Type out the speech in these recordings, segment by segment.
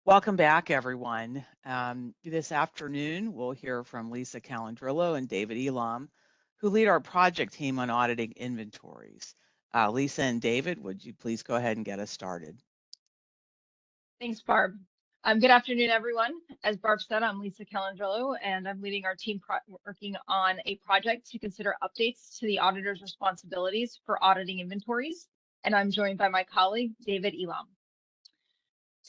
Welcome back, everyone. This afternoon, we'll hear from Lisa Calandrillo and David Elam, who lead our project team on auditing inventories. Lisa and David, would you please go ahead and get us started? Thanks, Barb. Good afternoon, everyone. As Barb said, I'm Lisa Calandrillo, and I'm leading our team working on a project to consider updates to the auditor's responsibilities for auditing inventories, and I'm joined by my colleague, David Elam.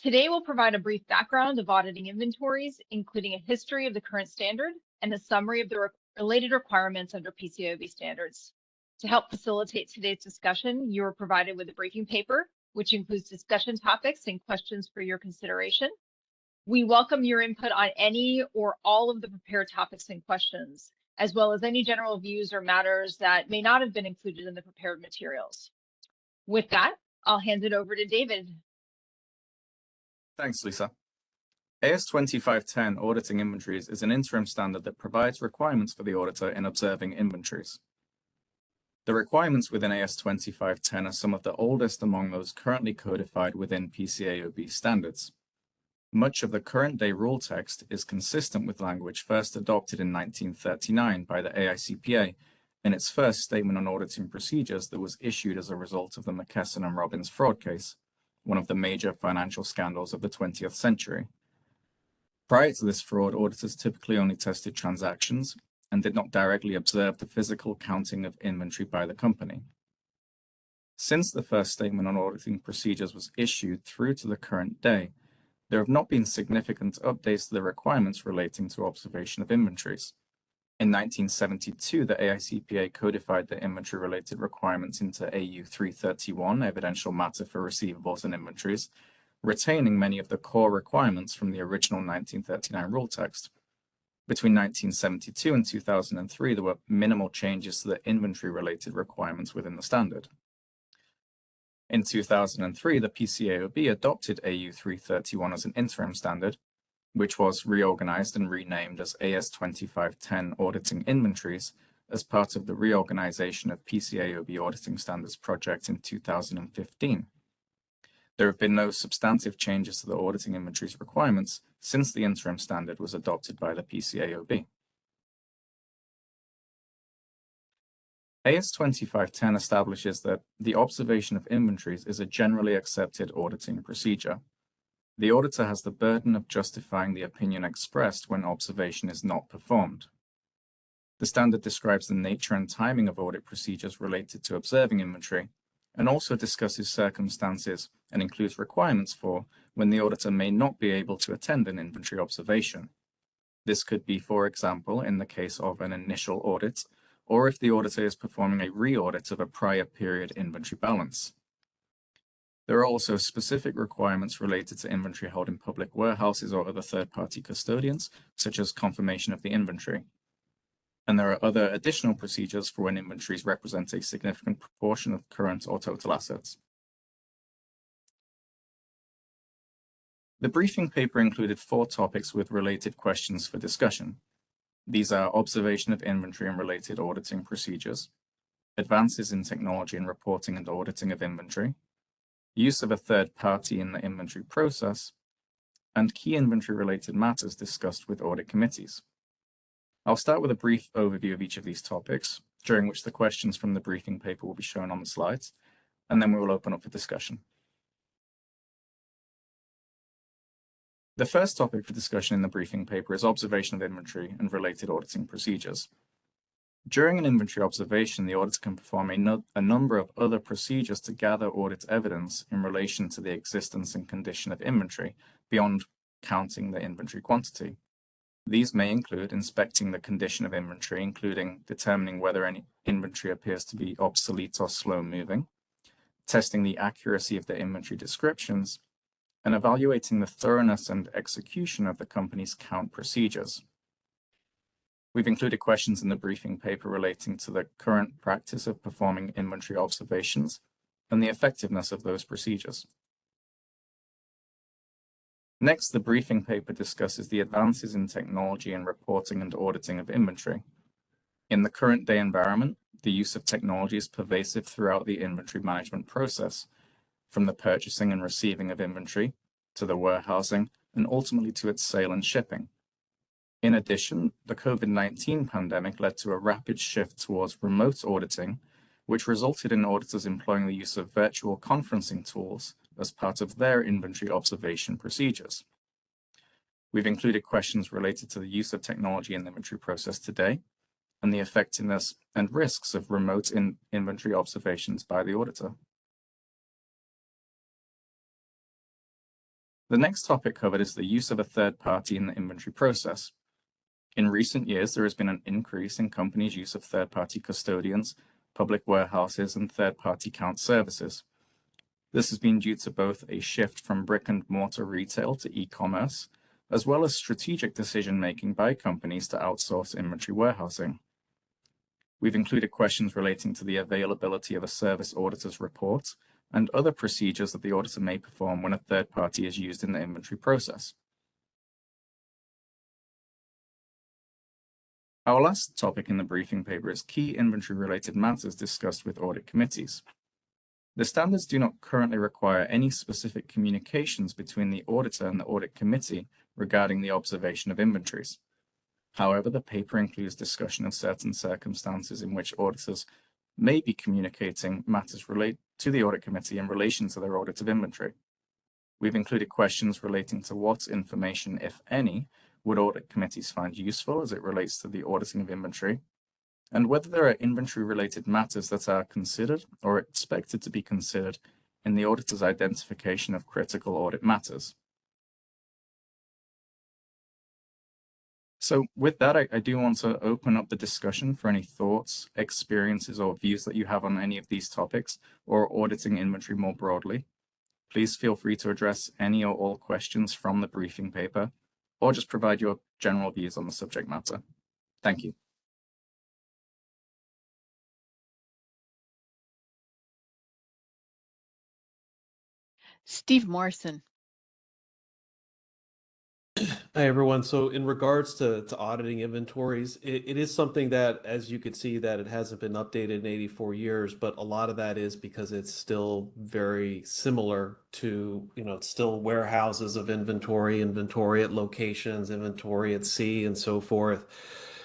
Today, we'll provide a brief background of auditing inventories, including a history of the current standard and a summary of the related requirements under PCAOB standards. To help facilitate today's discussion, you are provided with a briefing paper, which includes discussion topics and questions for your consideration. We welcome your input on any or all of the prepared topics and questions, as well as any general views or matters that may not have been included in the prepared materials. With that, I'll hand it over to David. Thanks, Lisa. AS 2510 Auditing Inventories is an interim standard that provides requirements for the auditor in observing inventories. The requirements within AS 2510 are some of the oldest among those currently codified within PCAOB standards. Much of the current day rule text is consistent with language first adopted in 1939 by the AICPA in its first statement on auditing procedures that was issued as a result of the McKesson and Robbins fraud case, one of the major financial scandals of the 20th century. Prior to this fraud, auditors typically only tested transactions and did not directly observe the physical counting of inventory by the company. Since the first statement on auditing procedures was issued through to the current day, there have not been significant updates to the requirements relating to observation of inventories. In 1972, the AICPA codified the inventory-related requirements into AU 331, Evidential Matter for Receivables and Inventories, retaining many of the core requirements from the original 1939 rule text. Between 1972 and 2003, there were minimal changes to the inventory-related requirements within the standard. In 2003, the PCAOB adopted AU 331 as an interim standard, which was reorganized and renamed as AS 2510 Auditing Inventories as part of the reorganization of PCAOB Auditing Standards project in 2015. There have been no substantive changes to the auditing inventories requirements since the interim standard was adopted by the PCAOB. AS 2510 establishes that the observation of inventories is a generally accepted auditing procedure. The auditor has the burden of justifying the opinion expressed when observation is not performed. The standard describes the nature and timing of audit procedures related to observing inventory, and also discusses circumstances and includes requirements for when the auditor may not be able to attend an inventory observation. This could be, for example, in the case of an initial audit, or if the auditor is performing a re-audit of a prior period inventory balance. There are also specific requirements related to inventory held in public warehouses or other third-party custodians, such as confirmation of the inventory. And there are other additional procedures for when inventories represent a significant proportion of current or total assets. The briefing paper included 4 topics with related questions for discussion. These are observation of inventory and related auditing procedures, advances in technology in reporting and auditing of inventory, use of a third party in the inventory process, and key inventory-related matters discussed with audit committees. I'll start with a brief overview of each of these topics, during which the questions from the briefing paper will be shown on the slides, and then we will open up for discussion. The first topic for discussion in the briefing paper is observation of inventory and related auditing procedures. During an inventory observation, the auditor can perform a number of other procedures to gather audit evidence in relation to the existence and condition of inventory, beyond counting the inventory quantity. These may include inspecting the condition of inventory, including determining whether any inventory appears to be obsolete or slow-moving, testing the accuracy of the inventory descriptions, and evaluating the thoroughness and execution of the company's count procedures. We've included questions in the briefing paper relating to the current practice of performing inventory observations and the effectiveness of those procedures. Next, the briefing paper discusses the advances in technology in reporting and auditing of inventory. In the current day environment, the use of technology is pervasive throughout the inventory management process, from the purchasing and receiving of inventory, to the warehousing, and ultimately to its sale and shipping. In addition, the COVID-19 pandemic led to a rapid shift towards remote auditing, which resulted in auditors employing the use of virtual conferencing tools as part of their inventory observation procedures. We've included questions related to the use of technology in the inventory process today and the effectiveness and risks of remote inventory observations by the auditor. The next topic covered is the use of a third party in the inventory process. In recent years, there has been an increase in companies' use of third-party custodians, public warehouses, and third-party count services. This has been due to both a shift from brick-and-mortar retail to e-commerce, as well as strategic decision-making by companies to outsource inventory warehousing. We've included questions relating to the availability of a service auditor's report and other procedures that the auditor may perform when a third party is used in the inventory process. Our last topic in the briefing paper is key inventory-related matters discussed with audit committees. The standards do not currently require any specific communications between the auditor and the audit committee regarding the observation of inventories. However, the paper includes discussion of certain circumstances in which auditors may be communicating matters related to the audit committee in relation to their audit of inventory. We've included questions relating to what information, if any, would audit committees find useful as it relates to the auditing of inventory, and whether there are inventory-related matters that are considered or expected to be considered in the auditor's identification of critical audit matters. So with that, I do want to open up the discussion for any thoughts, experiences, or views that you have on any of these topics or auditing inventory more broadly. Please feel free to address any or all questions from the briefing paper, or just provide your general views on the subject matter. Thank you. Steve Morrison. Hi, everyone. So in regards to auditing inventories, it is something that, as you could see, that it hasn't been updated in 84 years, but a lot of that is because it's still very similar to, it's still warehouses of inventory at locations, inventory at sea, and so forth.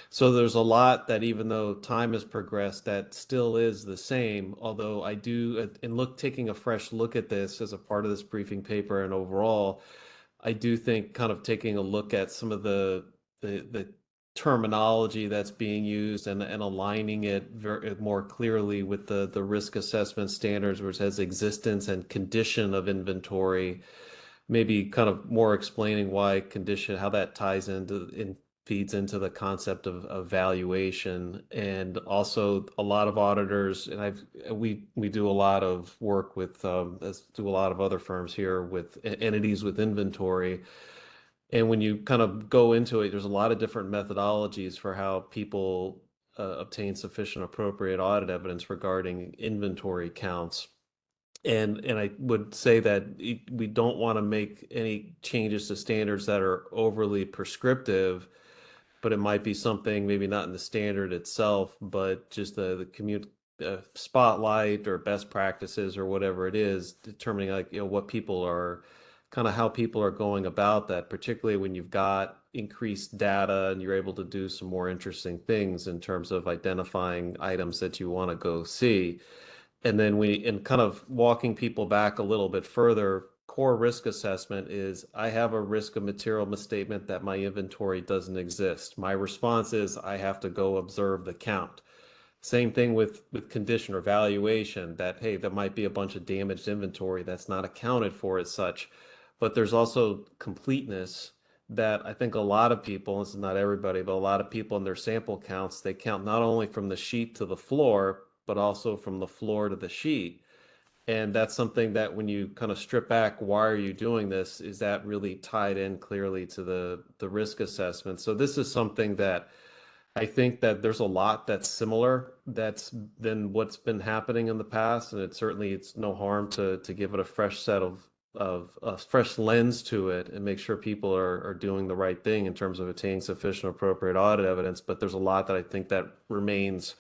So there's a lot that, even though time has progressed, that still is the same. Although I do, taking a fresh look at this as a part of this briefing paper and overall, I do think kind of taking a look at some of the terminology that's being used and aligning it more clearly with the risk assessment standards, which has existence and condition of inventory, maybe kind of more explaining why condition, how that ties feeds into the concept of valuation. And also a lot of auditors, and we do a lot of work with, as do a lot of other firms here with entities with inventory. And when you kind of go into it, there's a lot of different methodologies for how people obtain sufficient appropriate audit evidence regarding inventory counts. And I would say that we don't want to make any changes to standards that are overly prescriptive, but it might be something, maybe not in the standard itself, but just the spotlight or best practices or whatever it is, determining what people are, kind of how people are going about that, particularly when you've got increased data and you're able to do some more interesting things in terms of identifying items that you want to go see. And then kind of walking people back a little bit further, core risk assessment is, I have a risk of material misstatement that my inventory doesn't exist. My response is, I have to go observe the count. Same thing with condition or valuation, that, hey, there might be a bunch of damaged inventory that's not accounted for as such. But there's also completeness that I think a lot of people, this is not everybody, but a lot of people in their sample counts, they count not only from the sheet to the floor, but also from the floor to the sheet. And that's something that when you kind of strip back, why are you doing this? Is that really tied in clearly to the risk assessment? So this is something that I think that there's a lot that's similar than what's been happening in the past. And it's no harm to give it a fresh set of a fresh lens to it and make sure people are doing the right thing in terms of attaining sufficient appropriate audit evidence. But there's a lot that I think that remains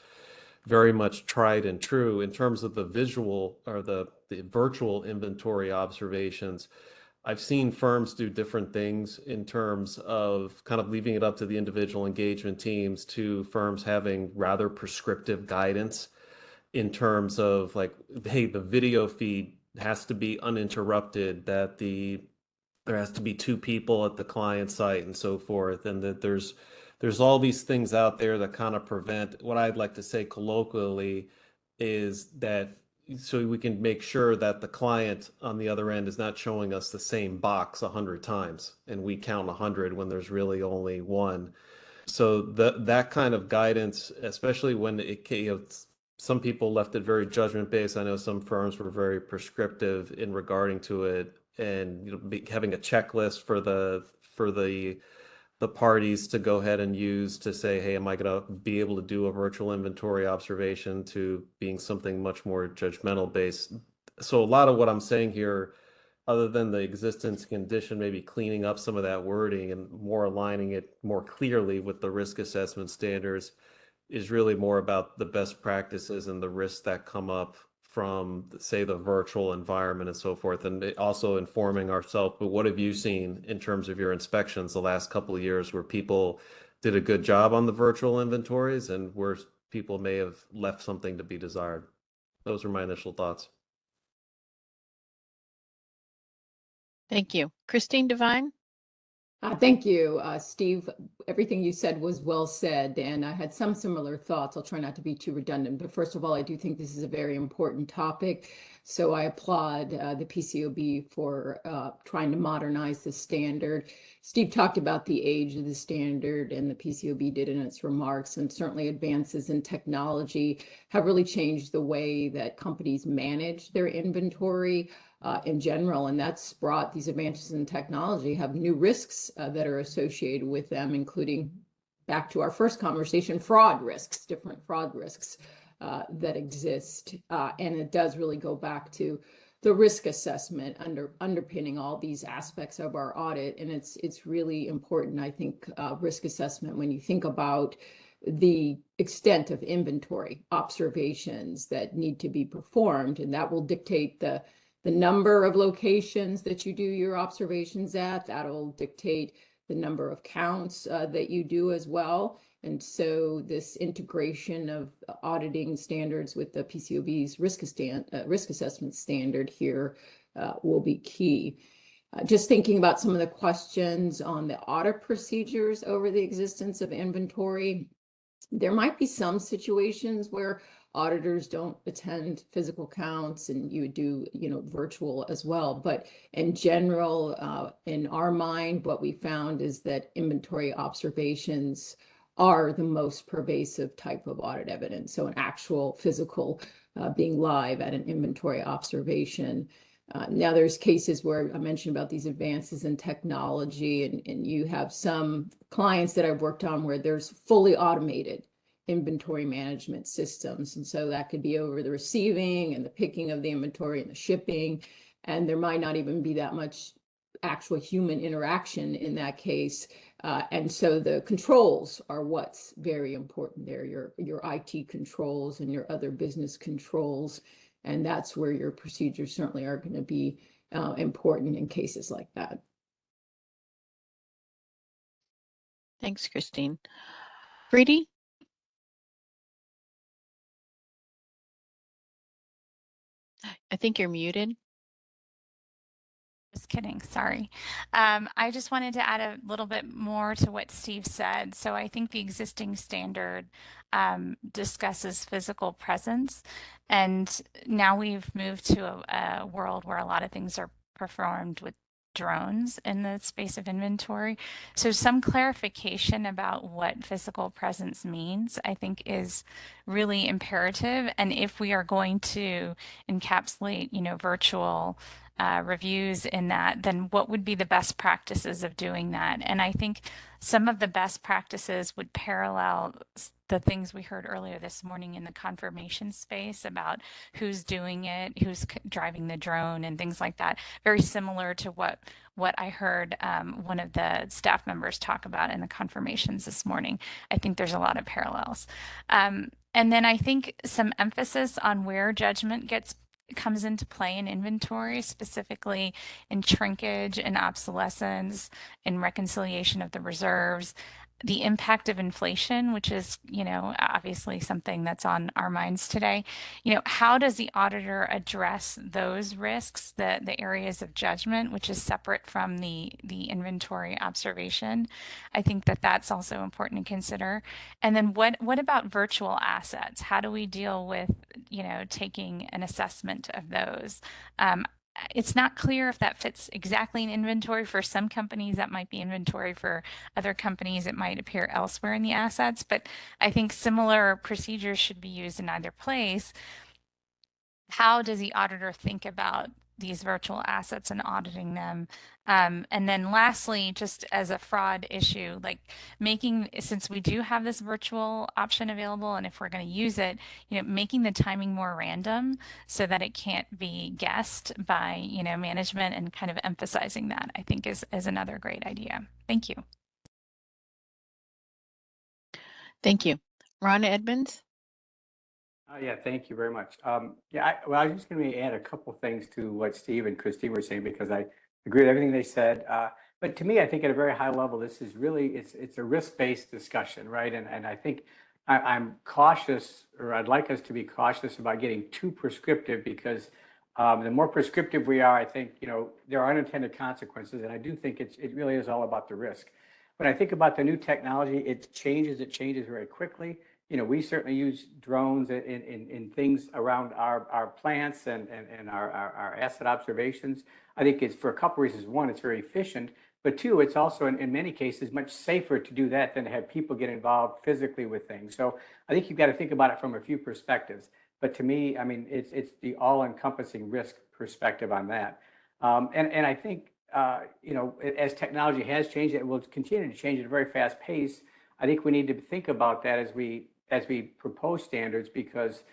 very much tried and true in terms of the visual or the virtual inventory observations. I've seen firms do different things in terms of kind of leaving it up to the individual engagement teams to firms having rather prescriptive guidance in terms of like, hey, the video feed has to be uninterrupted, that there has to be two people at the client site and so forth, and that there's all these things out there that kind of prevent what I'd like to say colloquially is that so we can make sure that the client on the other end is not showing us the same box 100 times and we count 100 when there's really only one. So that kind of guidance, especially when some people left it very judgment based. I know some firms were very prescriptive in regarding to it, and having a checklist for the parties to go ahead and use to say, hey, am I going to be able to do a virtual inventory observation, to being something much more judgmental based. So a lot of what I'm saying here, other than the existence condition, maybe cleaning up some of that wording and more aligning it more clearly with the risk assessment standards, is really more about the best practices and the risks that come up from, say, the virtual environment and so forth, and also informing ourselves. But what have you seen in terms of your inspections the last couple of years where people did a good job on the virtual inventories and where people may have left something to be desired? Those are my initial thoughts. Thank you. Christine Devine? Thank you, Steve. Everything you said was well said, and I had some similar thoughts. I'll try not to be too redundant, but first of all, I do think this is a very important topic. So I applaud the PCAOB for trying to modernize the standard. Steve talked about the age of the standard, and the PCAOB did in its remarks, and certainly advances in technology have really changed the way that companies manage their inventory in general, and that's brought these advances in technology have new risks that are associated with them, including, back to our first conversation, fraud risks, different fraud risks that exist. And it does really go back to the risk assessment underpinning all these aspects of our audit. And it's really important, I think, risk assessment when you think about the extent of inventory observations that need to be performed, and that will dictate the number of locations that you do your observations at. That'll dictate the number of counts that you do as well. And so this integration of auditing standards with the PCAOB's risk assessment standard here will be key. Just thinking about some of the questions on the audit procedures over the existence of inventory, there might be some situations where auditors don't attend physical counts and you do, virtual as well. But in general, in our mind, what we found is that inventory observations are the most pervasive type of audit evidence. So an actual physical being live at an inventory observation. Now there's cases where I mentioned about these advances in technology, and you have some clients that I've worked on where there's fully automated inventory management systems. And so that could be over the receiving and the picking of the inventory and the shipping. And there might not even be that much actual human interaction in that case. And so the controls are what's very important there, your IT controls and your other business controls. And that's where your procedures certainly are going to be important in cases like that. Thanks, Christine. Brady? I think you're muted. Just kidding, sorry. I just wanted to add a little bit more to what Steve said. So I think the existing standard discusses physical presence, and now we've moved to a world where a lot of things are performed with drones in the space of inventory. So some clarification about what physical presence means, I think, is really imperative. And if we are going to encapsulate, virtual reviews in that, then what would be the best practices of doing that? And I think some of the best practices would parallel the things we heard earlier this morning in the confirmation space about who's doing it, who's driving the drone, and things like that. Very similar to what I heard one of the staff members talk about in the confirmations this morning. I think there's a lot of parallels. And then I think some emphasis on where judgment gets comes into play in inventory, specifically in shrinkage and obsolescence, in reconciliation of the reserves, the impact of inflation, which is, obviously something that's on our minds today. How does the auditor address those risks, the areas of judgment, which is separate from the inventory observation? I think that that's also important to consider. And then what about virtual assets? How do we deal with, taking an assessment of those? It's not clear if that fits exactly in inventory. For some companies, that might be inventory. For other companies, it might appear elsewhere in the assets. But I think similar procedures should be used in either place. How does the auditor think about these virtual assets and auditing them? And then lastly, just as a fraud issue, like since we do have this virtual option available, and if we're going to use it, making the timing more random so that it can't be guessed by, management, and kind of emphasizing that, I think is another great idea. Thank you. Thank you. Ron Edmonds? Yeah, thank you very much. I was just going to add a couple things to what Steve and Christine were saying, because I agree with everything they said. But to me, I think at a very high level, this is really, it's a risk-based discussion, right? And I think I'm cautious, or I'd like us to be cautious about getting too prescriptive, because the more prescriptive we are, I think, there are unintended consequences. And I do think it really is all about the risk. When I think about the new technology, it changes very quickly. We certainly use drones in things around our plants and our asset observations. I think it's for a couple reasons. One, it's very efficient, but two, it's also in many cases much safer to do that than to have people get involved physically with things. So I think you've got to think about it from a few perspectives. But to me, I mean, it's the all-encompassing risk perspective on that. And I think, as technology has changed, it will continue to change at a very fast pace. I think we need to think about that as we propose standards, because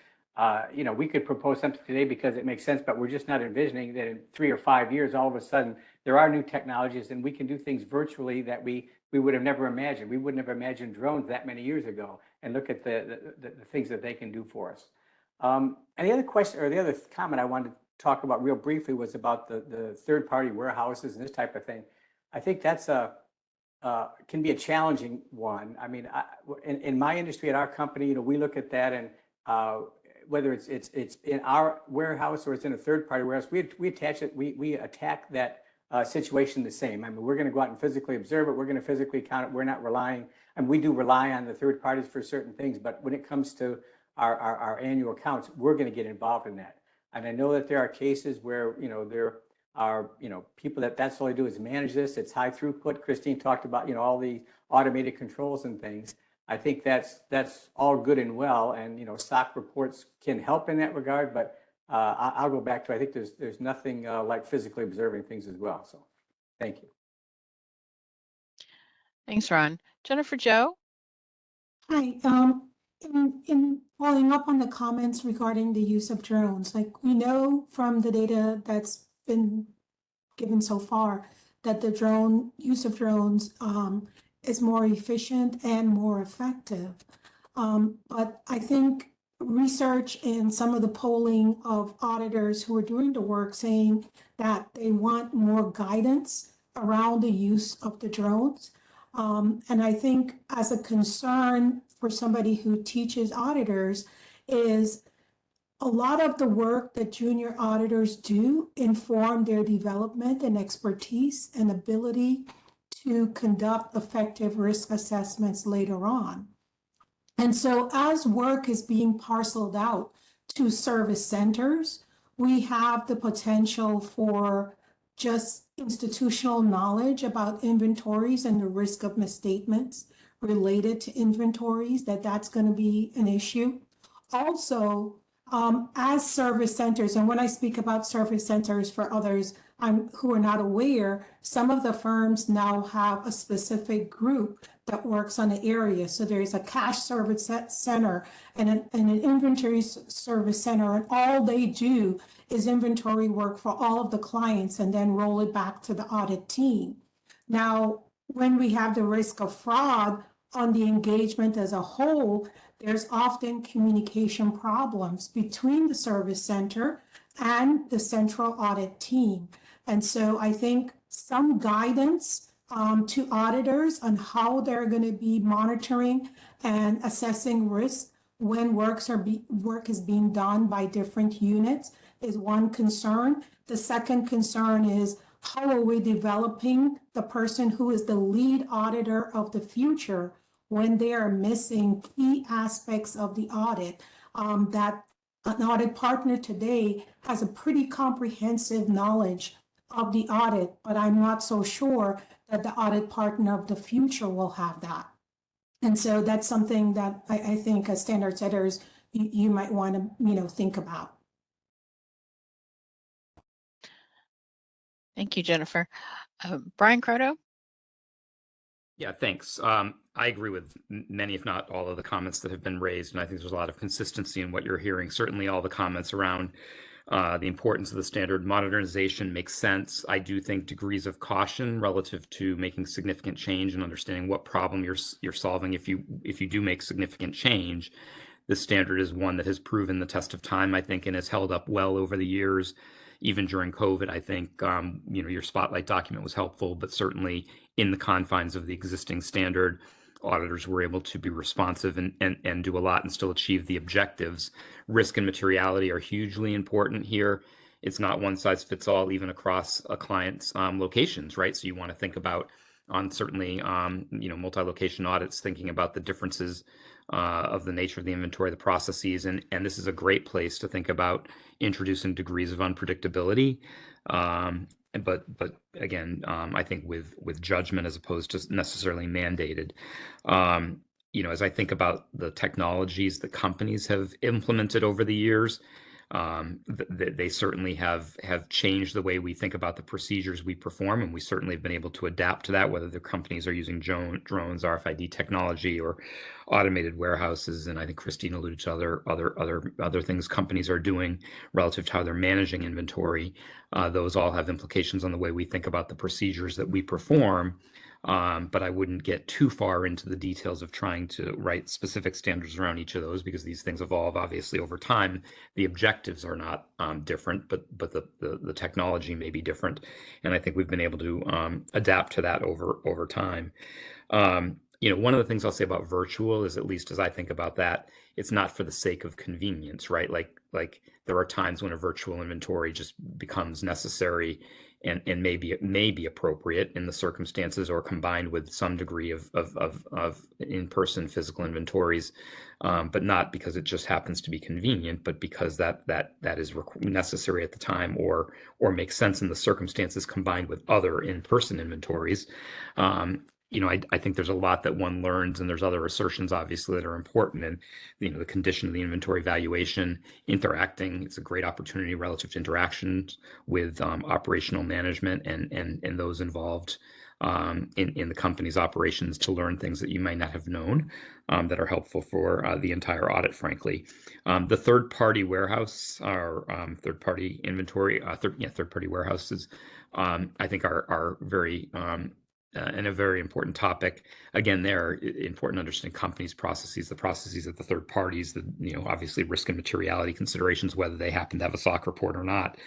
we could propose something today because it makes sense, but we're just not envisioning that in 3 or 5 years, all of a sudden, there are new technologies and we can do things virtually that we would have never imagined. We wouldn't have imagined drones that many years ago, and look at the things that they can do for us. And the other question, or the other comment I wanted to talk about real briefly, was about the third-party warehouses and this type of thing. I think that's can be a challenging one. I mean, in my industry, at our company, we look at that, and whether it's in our warehouse or it's in a third-party warehouse, we attack that situation the same. I mean, we're going to go out and physically observe it. We're going to physically count it. We're not relying, and we do rely on the third parties for certain things, but when it comes to our annual accounts, we're going to get involved in that. And I know that there are cases where there are people that's all they do is manage this. It's high throughput. Christine talked about all the automated controls and things. I think that's all good and well, and SOC reports can help in that regard. But I'll go back to, I think there's nothing like physically observing things as well. So, thank you. Thanks, Ron. Jennifer Jo? Hi. In following up on the comments regarding the use of drones, like we know from the data that's been given so far that the use of drones is more efficient and more effective. But I think research and some of the polling of auditors who are doing the work saying that they want more guidance around the use of the drones. And I think as a concern for somebody who teaches auditors is a lot of the work that junior auditors do inform their development and expertise and ability to conduct effective risk assessments later on. And so as work is being parceled out to service centers, we have the potential for just institutional knowledge about inventories and the risk of misstatements related to inventories, that's going to be an issue. Also, as service centers, and when I speak about service centers for others who are not aware, some of the firms now have a specific group that works on the area. So there's a cash service center and an inventory service center, and all they do is inventory work for all of the clients and then roll it back to the audit team. Now, when we have the risk of fraud on the engagement as a whole, there's often communication problems between the service center and the central audit team. And so I think some guidance to auditors on how they're going to be monitoring and assessing risk when work is being done by different units is one concern. The second concern is how are we developing the person who is the lead auditor of the future when they are missing key aspects of the audit? That an audit partner today has a pretty comprehensive knowledge of the audit, but I'm not so sure that the audit partner of the future will have that. And so that's something that I think as standard setters, you might want to, think about. Thank you, Jennifer. Brian Croto? Yeah, thanks. I agree with many, if not all, of the comments that have been raised, and I think there's a lot of consistency in what you're hearing. Certainly all the comments around the importance of the standard modernization makes sense. I do think degrees of caution relative to making significant change and understanding what problem you're solving if you do make significant change. The standard is one that has proven the test of time, I think, and has held up well over the years. Even during COVID, I think your spotlight document was helpful, but certainly in the confines of the existing standard, auditors were able to be responsive and do a lot and still achieve the objectives. Risk and materiality are hugely important here. It's not one size fits all, even across a client's locations, right? So you want to think about on certainly multi-location audits, thinking about the differences of the nature of the inventory, the processes, and this is a great place to think about introducing degrees of unpredictability. But again, I think with judgment as opposed to necessarily mandated. As I think about the technologies that companies have implemented over the years, they certainly have changed the way we think about the procedures we perform, and we certainly have been able to adapt to that, whether the companies are using drones, RFID technology, or automated warehouses. And I think Christine alluded to other things companies are doing relative to how they're managing inventory. Those all have implications on the way we think about the procedures that we perform. But I wouldn't get too far into the details of trying to write specific standards around each of those, because these things evolve obviously over time. The objectives are not different, but the technology may be different, and I think we've been able to adapt to that over time. One of the things I'll say about virtual is, at least as I think about that, it's not for the sake of convenience, right? Like there are times when a virtual inventory just becomes necessary and maybe it may be appropriate in the circumstances, or combined with some degree of in-person physical inventories, but not because it just happens to be convenient, but because that is necessary at the time, or makes sense in the circumstances, combined with other in-person inventories. I think there's a lot that one learns, and there's other assertions obviously that are important. And the condition of the inventory valuation, interacting, it's a great opportunity relative to interactions with operational management and those involved in the company's operations, to learn things that you might not have known that are helpful for the entire audit, frankly. The third-party warehouse, or third-party inventory, third-party warehouses, I think are very and a very important topic. Again, they're important to understand companies' processes, the processes of the third parties, obviously risk and materiality considerations, whether they happen to have a SOC report or not.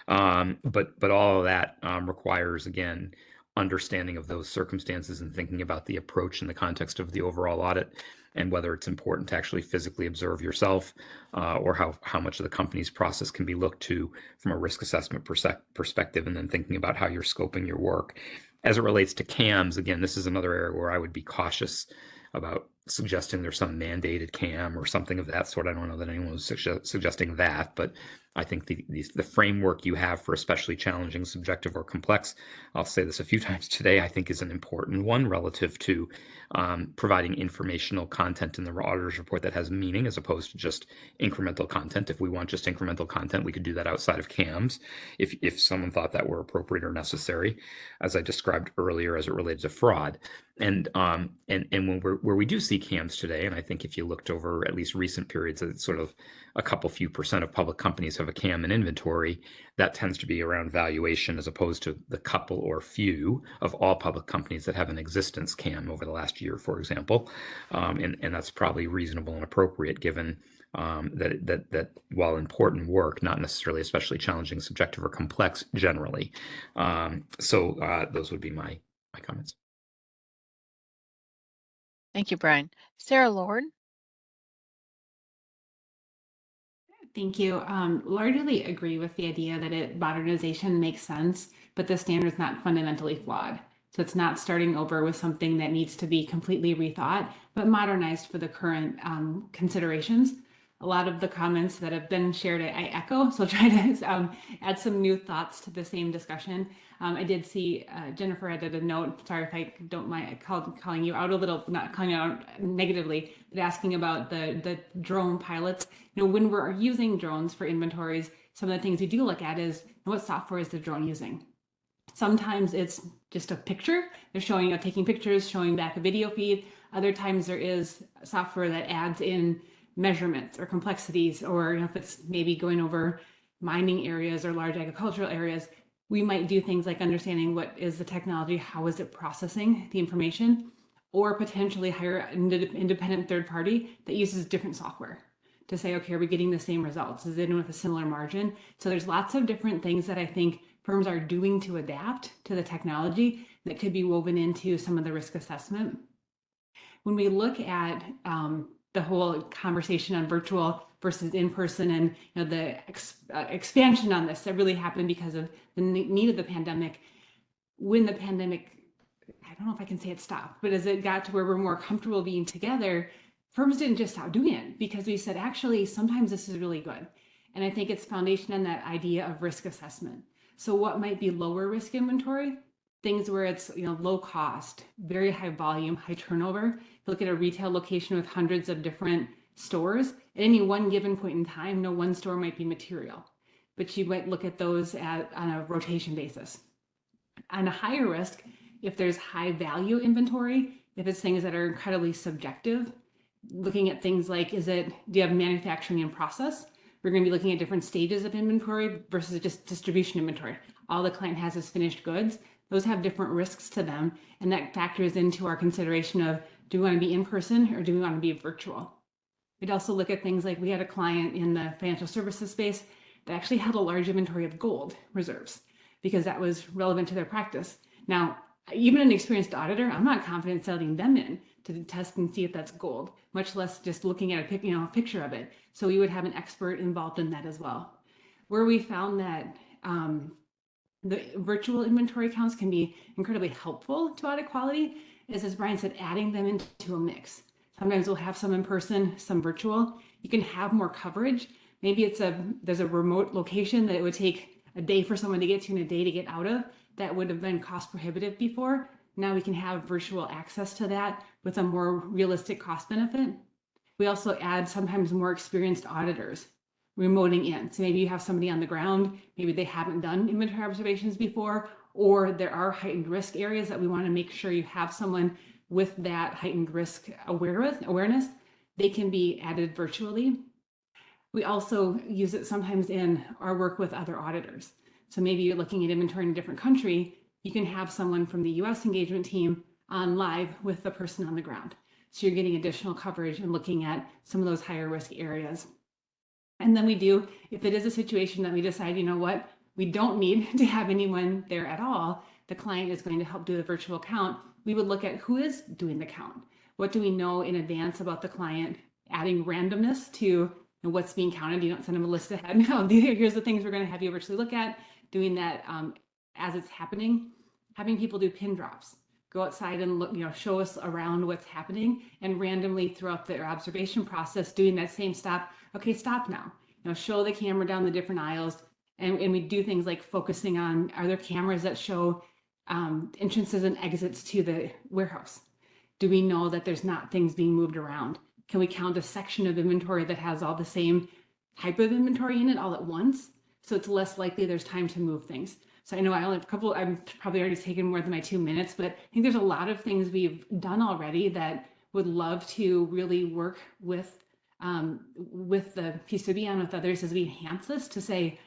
But all of that requires, again, understanding of those circumstances and thinking about the approach in the context of the overall audit, and whether it's important to actually physically observe yourself, or how much of the company's process can be looked to from a risk assessment perspective, and then thinking about how you're scoping your work. As it relates to CAMs, again, this is another area where I would be cautious about suggesting there's some mandated CAM or something of that sort. I don't know that anyone was suggesting that, but I think the framework you have for especially challenging, subjective, or complex, I'll say this a few times today, I think is an important one relative to providing informational content in the auditor's report that has meaning, as opposed to just incremental content. If we want just incremental content, we could do that outside of CAMs if someone thought that were appropriate or necessary, as I described earlier as it relates to fraud. And when where we do see CAMs today, and I think if you looked over at least recent periods, it's sort of a couple few percent of public companies have a CAM in inventory. That tends to be around valuation, as opposed to the couple or few of all public companies that have an existence CAM over the last year, for example. And that's probably reasonable and appropriate given that while important work, not necessarily especially challenging, subjective, or complex generally. Those would be my comments. Thank you, Brian. Sarah Lord. Thank you. Largely agree with the idea that modernization makes sense, but the standard is not fundamentally flawed. So it's not starting over with something that needs to be completely rethought, but modernized for the current considerations. A lot of the comments that have been shared, I echo, so I'll try to add some new thoughts to the same discussion. I did see Jennifer added a note, sorry if I don't mind calling you out a little, not calling you out negatively, but asking about the drone pilots. You know, when we're using drones for inventories, some of the things we do look at is what software is the drone using? Sometimes it's just a picture. They're showing, taking pictures, showing back a video feed. Other times there is software that adds in measurements or complexities, or if it's maybe going over mining areas or large agricultural areas, we might do things like understanding what is the technology, how is it processing the information, or potentially hire an independent third party that uses different software to say, okay, are we getting the same results? Is it in with a similar margin? So there's lots of different things that I think firms are doing to adapt to the technology that could be woven into some of the risk assessment. When we look at the whole conversation on virtual versus in-person, and the expansion on this that really happened because of the need of the pandemic. When the pandemic, I don't know if I can say it stopped, but as it got to where we're more comfortable being together, firms didn't just stop doing it, because we said, actually, sometimes this is really good. And I think it's foundation on that idea of risk assessment. So what might be lower risk inventory? Things where it's low cost, very high volume, high turnover. Look at a retail location with hundreds of different stores. At any one given point in time, no one store might be material, but you might look at those on a rotation basis. On a higher risk, if there's high value inventory, if it's things that are incredibly subjective, looking at things like, do you have manufacturing and process? We're going to be looking at different stages of inventory versus just distribution inventory. All the client has is finished goods. Those have different risks to them, and that factors into our consideration of, do we want to be in person or do we want to be virtual? We'd also look at things like, we had a client in the financial services space that actually had a large inventory of gold reserves because that was relevant to their practice. Now, even an experienced auditor, I'm not confident selling them in to test and see if that's gold, much less just looking at a picture of it. So we would have an expert involved in that as well. Where we found that the virtual inventory counts can be incredibly helpful to audit quality is, as Brian said, adding them into a mix. Sometimes we'll have some in person, some virtual. You can have more coverage. Maybe there's a remote location that it would take a day for someone to get to and a day to get out of. That would have been cost prohibitive before. Now we can have virtual access to that with a more realistic cost benefit. We also add sometimes more experienced auditors remoting in. So maybe you have somebody on the ground, maybe they haven't done inventory observations before, or there are heightened risk areas that we want to make sure you have someone with that heightened risk awareness. They can be added virtually. We also use it sometimes in our work with other auditors. So maybe you're looking at inventory in a different country, you can have someone from the US engagement team on live with the person on the ground. So you're getting additional coverage and looking at some of those higher risk areas. And then if it is a situation that we decide, what, we don't need to have anyone there at all, the client is going to help do the virtual count, we would look at who is doing the count. What do we know in advance about the client? Adding randomness to what's being counted. You don't send them a list ahead. No, here's the things we're going to have you virtually look at. Doing that as it's happening. Having people do pin drops. Go outside and look, show us around what's happening, and randomly throughout their observation process, doing that same stop. Okay, stop now. Show the camera down the different aisles, and we do things like focusing on, are there cameras that show entrances and exits to the warehouse? Do we know that there's not things being moved around? Can we count a section of inventory that has all the same type of inventory in it all at once? So it's less likely there's time to move things. So I know I only have a couple, I've probably already taken more than my 2 minutes, but I think there's a lot of things we've done already that would love to really work with the PCAOB and with others as we enhance this to say,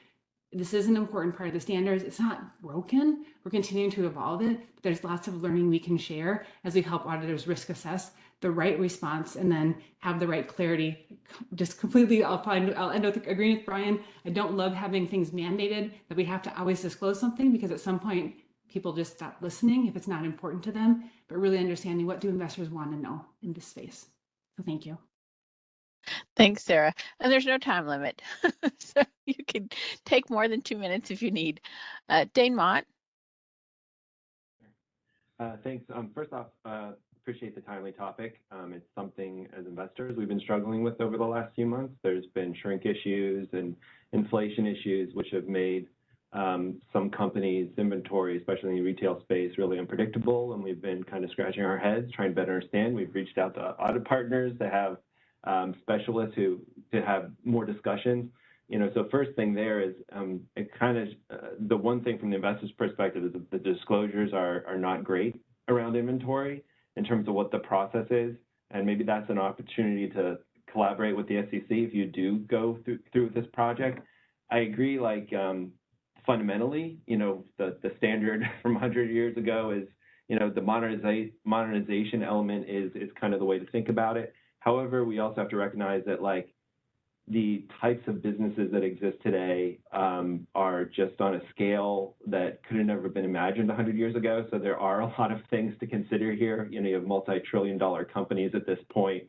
this is an important part of the standards. It's not broken. We're continuing to evolve it, but there's lots of learning we can share as we help auditors risk assess the right response and then have the right clarity. Just completely, I'll end up agreeing with Brian. I don't love having things mandated that we have to always disclose something, because at some point people just stop listening if it's not important to them, but really understanding what do investors want to know in this space. So thank you. Thanks, Sarah. And there's no time limit, so you can take more than 2 minutes if you need. Dane Mott. Thanks. First off, appreciate the timely topic. It's something as investors we've been struggling with over the last few months. There's been shrink issues and inflation issues, which have made some companies' inventory, especially in the retail space, really unpredictable. And we've been kind of scratching our heads, trying to better understand. We've reached out to audit partners to have specialists to have more discussions. So first thing there is it kind of the one thing from the investor's perspective is that the disclosures are not great around inventory in terms of what the process is, and maybe that's an opportunity to collaborate with the SEC if you do go through this project. I agree, like fundamentally, the standard from 100 years ago is, the modernization element is kind of the way to think about it. However, we also have to recognize that the types of businesses that exist today are just on a scale that could have never been imagined 100 years ago. So there are a lot of things to consider here. You have multi-trillion-dollar companies at this point,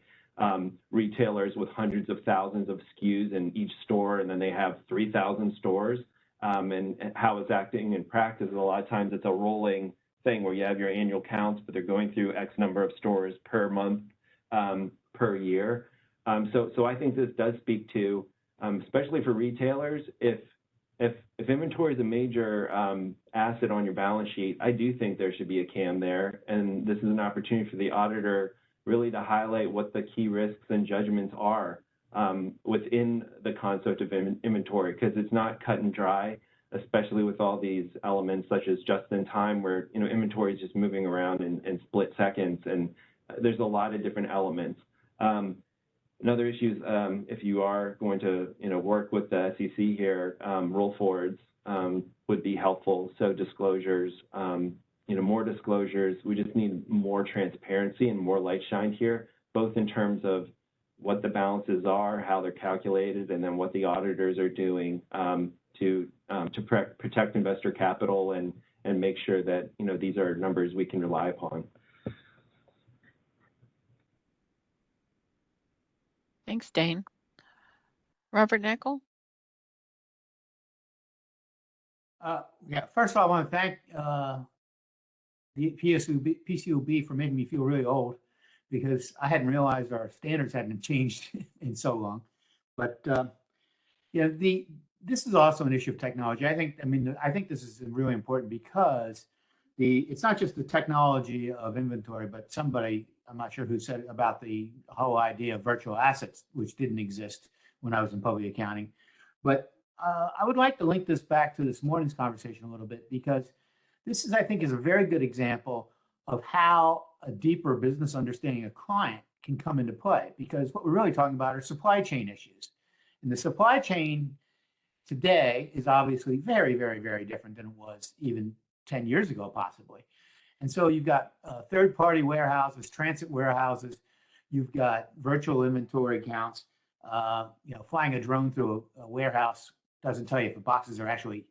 retailers with hundreds of thousands of SKUs in each store, and then they have 3,000 stores. And how it's acting in practice, a lot of times it's a rolling thing where you have your annual counts, but they're going through X number of stores per month, per year. So I think this does speak to, especially for retailers, if inventory is a major asset on your balance sheet, I do think there should be a CAM there. And this is an opportunity for the auditor really to highlight what the key risks and judgments are within the concept of inventory, because it's not cut and dry, especially with all these elements such as just in time, where inventory is just moving around in split seconds, and there's a lot of different elements. Another issue is if you are going to work with the SEC here, roll forwards would be helpful. So disclosures, more disclosures. We just need more transparency and more light shined here, both in terms of what the balances are, how they're calculated, and then what the auditors are doing to protect investor capital and make sure that these are numbers we can rely upon. Thanks, Dane. Robert Neckel. Yeah, first of all, I want to thank the PCAOB for making me feel really old, because I hadn't realized our standards hadn't changed in so long. But this is also an issue of technology. I think this is really important because it's not just the technology of inventory, but somebody, I'm not sure who said it, about the whole idea of virtual assets, which didn't exist when I was in public accounting. But I would like to link this back to this morning's conversation a little bit, because this is, I think, is a very good example of how a deeper business understanding of client can come into play, because what we're really talking about are supply chain issues. And the supply chain today is obviously very, very, very different than it was even 10 years ago, possibly. And so you've got third-party warehouses, transit warehouses, you've got virtual inventory accounts. Flying a drone through a warehouse doesn't tell you if the boxes are actually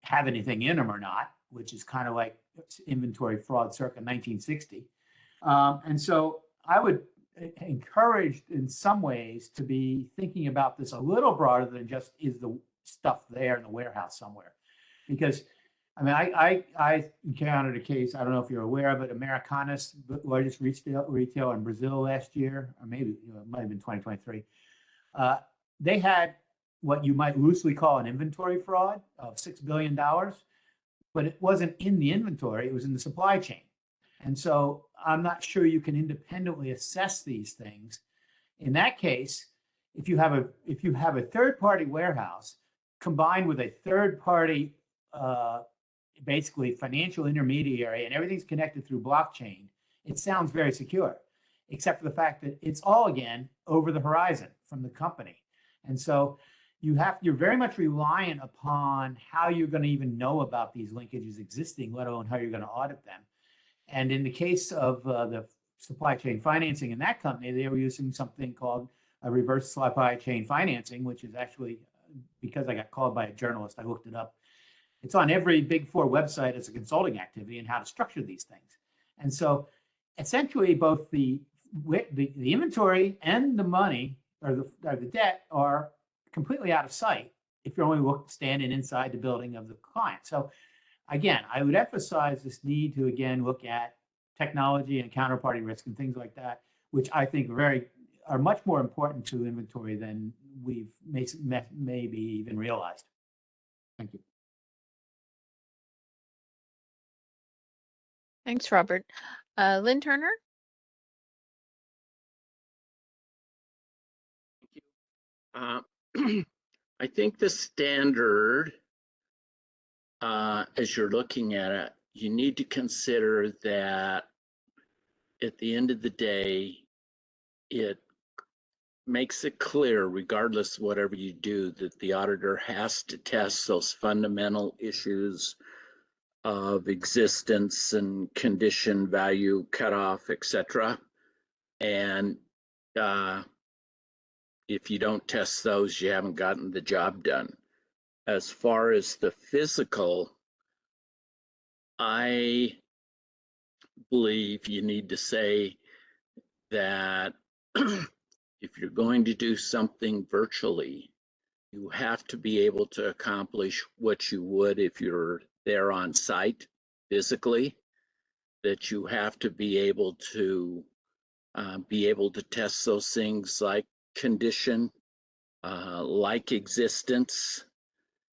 have anything in them or not, which is kind of like inventory fraud circa 1960. And so I would encourage in some ways to be thinking about this a little broader than just is the stuff there in the warehouse somewhere. Because I encountered a case, I don't know if you're aware of it, Americanas, the largest retail in Brazil last year, or maybe it might have been 2023. They had what you might loosely call an inventory fraud of $6 billion, but it wasn't in the inventory, it was in the supply chain. And so I'm not sure you can independently assess these things. In that case, if you have a third-party warehouse combined with a third-party basically financial intermediary, and everything's connected through blockchain, it sounds very secure, except for the fact that it's all, again, over the horizon from the company. And so you're very much reliant upon how you're going to even know about these linkages existing, let alone how you're going to audit them. And in the case of the supply chain financing in that company, they were using something called a reverse supply chain financing, which is actually, because I got called by a journalist, I looked it up. It's on every Big Four website as a consulting activity and how to structure these things. And so essentially both the inventory and the money or the debt are completely out of sight if you're only standing inside the building of the client. So again, I would emphasize this need to, again, look at technology and counterparty risk and things like that, which I think are much more important to inventory than we've maybe even realized. Thank you. Thanks, Robert. Lynn Turner? I think the standard, as you're looking at it, you need to consider that at the end of the day, it makes it clear, regardless of whatever you do, that the auditor has to test those fundamental issues of existence and condition, value, cutoff, etc. And if you don't test those, you haven't gotten the job done. As far as the physical, I believe you need to say that if you're going to do something virtually, you have to be able to accomplish what you would if you're there on site physically, that you have to be able to test those things like condition, like existence.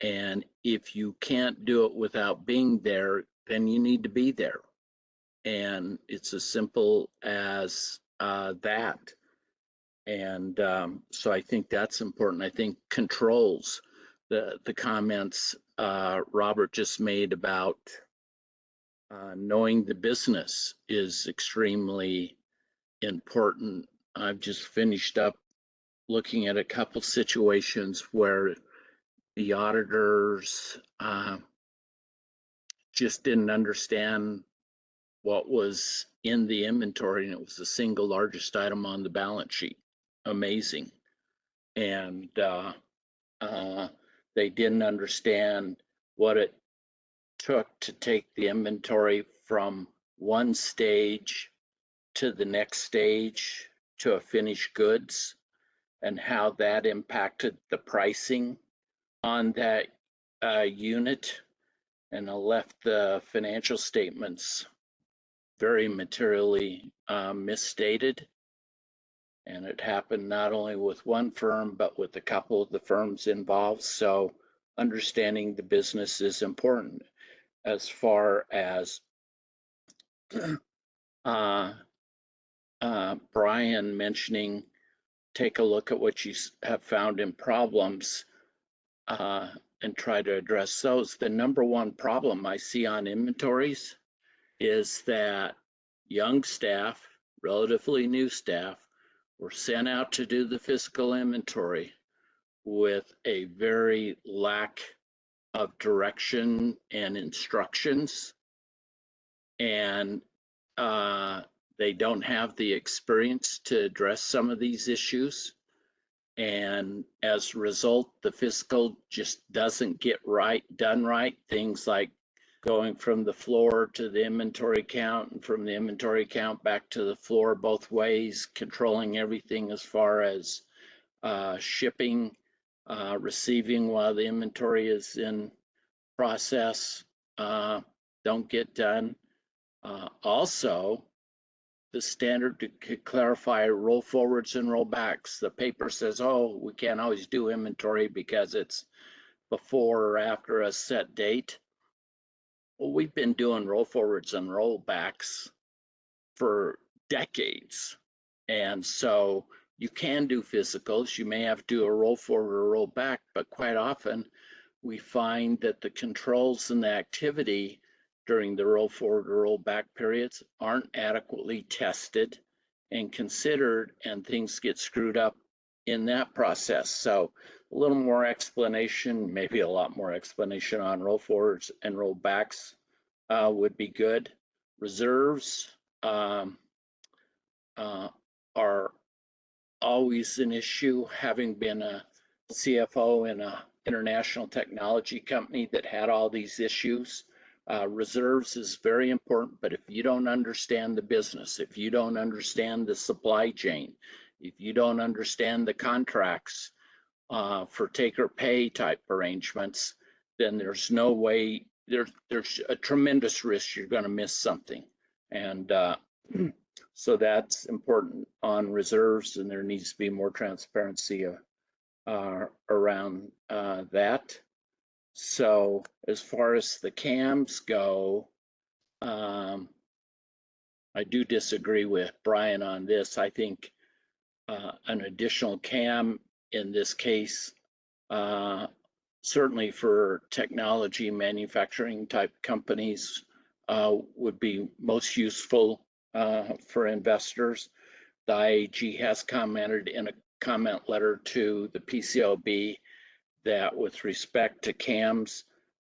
And if you can't do it without being there, then you need to be there. And it's as simple as that. And so I think that's important. I think controls, the comments Robert just made about knowing the business is extremely important. I've just finished up looking at a couple situations where the auditors just didn't understand what was in the inventory, and it was the single largest item on the balance sheet. Amazing. And they didn't understand what it took to take the inventory from one stage to the next stage to a finished goods, and how that impacted the pricing on that unit, and left the financial statements very materially misstated. And it happened not only with one firm, but with a couple of the firms involved. So understanding the business is important. As far as Brian mentioning, take a look at what you have found in problems and try to address those. The number one problem I see on inventories is that young staff, relatively new staff, were sent out to do the physical inventory with a very lack of direction and instructions, and they don't have the experience to address some of these issues. And as a result, the physical just doesn't get done right. Things like going from the floor to the inventory count, and from the inventory count back to the floor, both ways, controlling everything as far as shipping, receiving while the inventory is in process, don't get done. Also, the standard to clarify roll forwards and roll backs. The paper says, oh, we can't always do inventory because it's before or after a set date. Well, we've been doing roll forwards and roll backs for decades. And so you can do physicals. You may have to do a roll forward or roll back, but quite often we find that the controls and the activity during the roll forward or roll back periods aren't adequately tested and considered, and things get screwed up in that process. So a little more explanation, maybe a lot more explanation on roll forwards and roll backs would be good. Reserves, are always an issue. Having been a CFO in an international technology company that had all these issues, reserves is very important, but if you don't understand the business, if you don't understand the supply chain, if you don't understand the contracts for take or pay type arrangements, then there's no way, there's a tremendous risk you're going to miss something. And so that's important on reserves, and there needs to be more transparency around that. So as far as the CAMs go, I do disagree with Brian on this. I think an additional CAM in this case, certainly for technology manufacturing type companies, would be most useful for investors. The IAG has commented in a comment letter to the PCAOB that with respect to CAMs,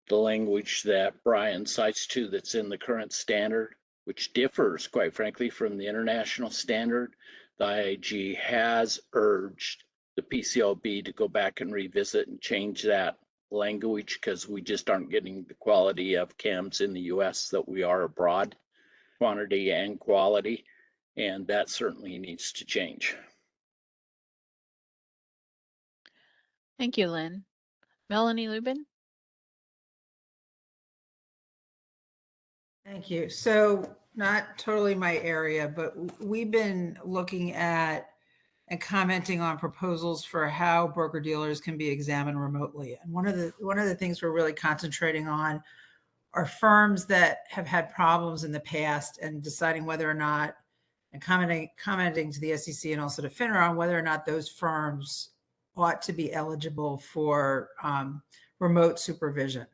the language that Brian cites to that's in the current standard, which differs, quite frankly, from the international standard, the IAG has urged the PCAOB to go back and revisit and change that language because we just aren't getting the quality of CAMs in the US that we are abroad, quantity and quality, and that certainly needs to change. Thank you, Lynn. Melanie Lubin? Thank you. So not totally my area, but we've been looking at and commenting on proposals for how broker dealers can be examined remotely. And one of the things we're really concentrating on are firms that have had problems in the past and deciding whether or not, and commenting to the SEC and also to FINRA on whether or not those firms ought to be eligible for remote supervision.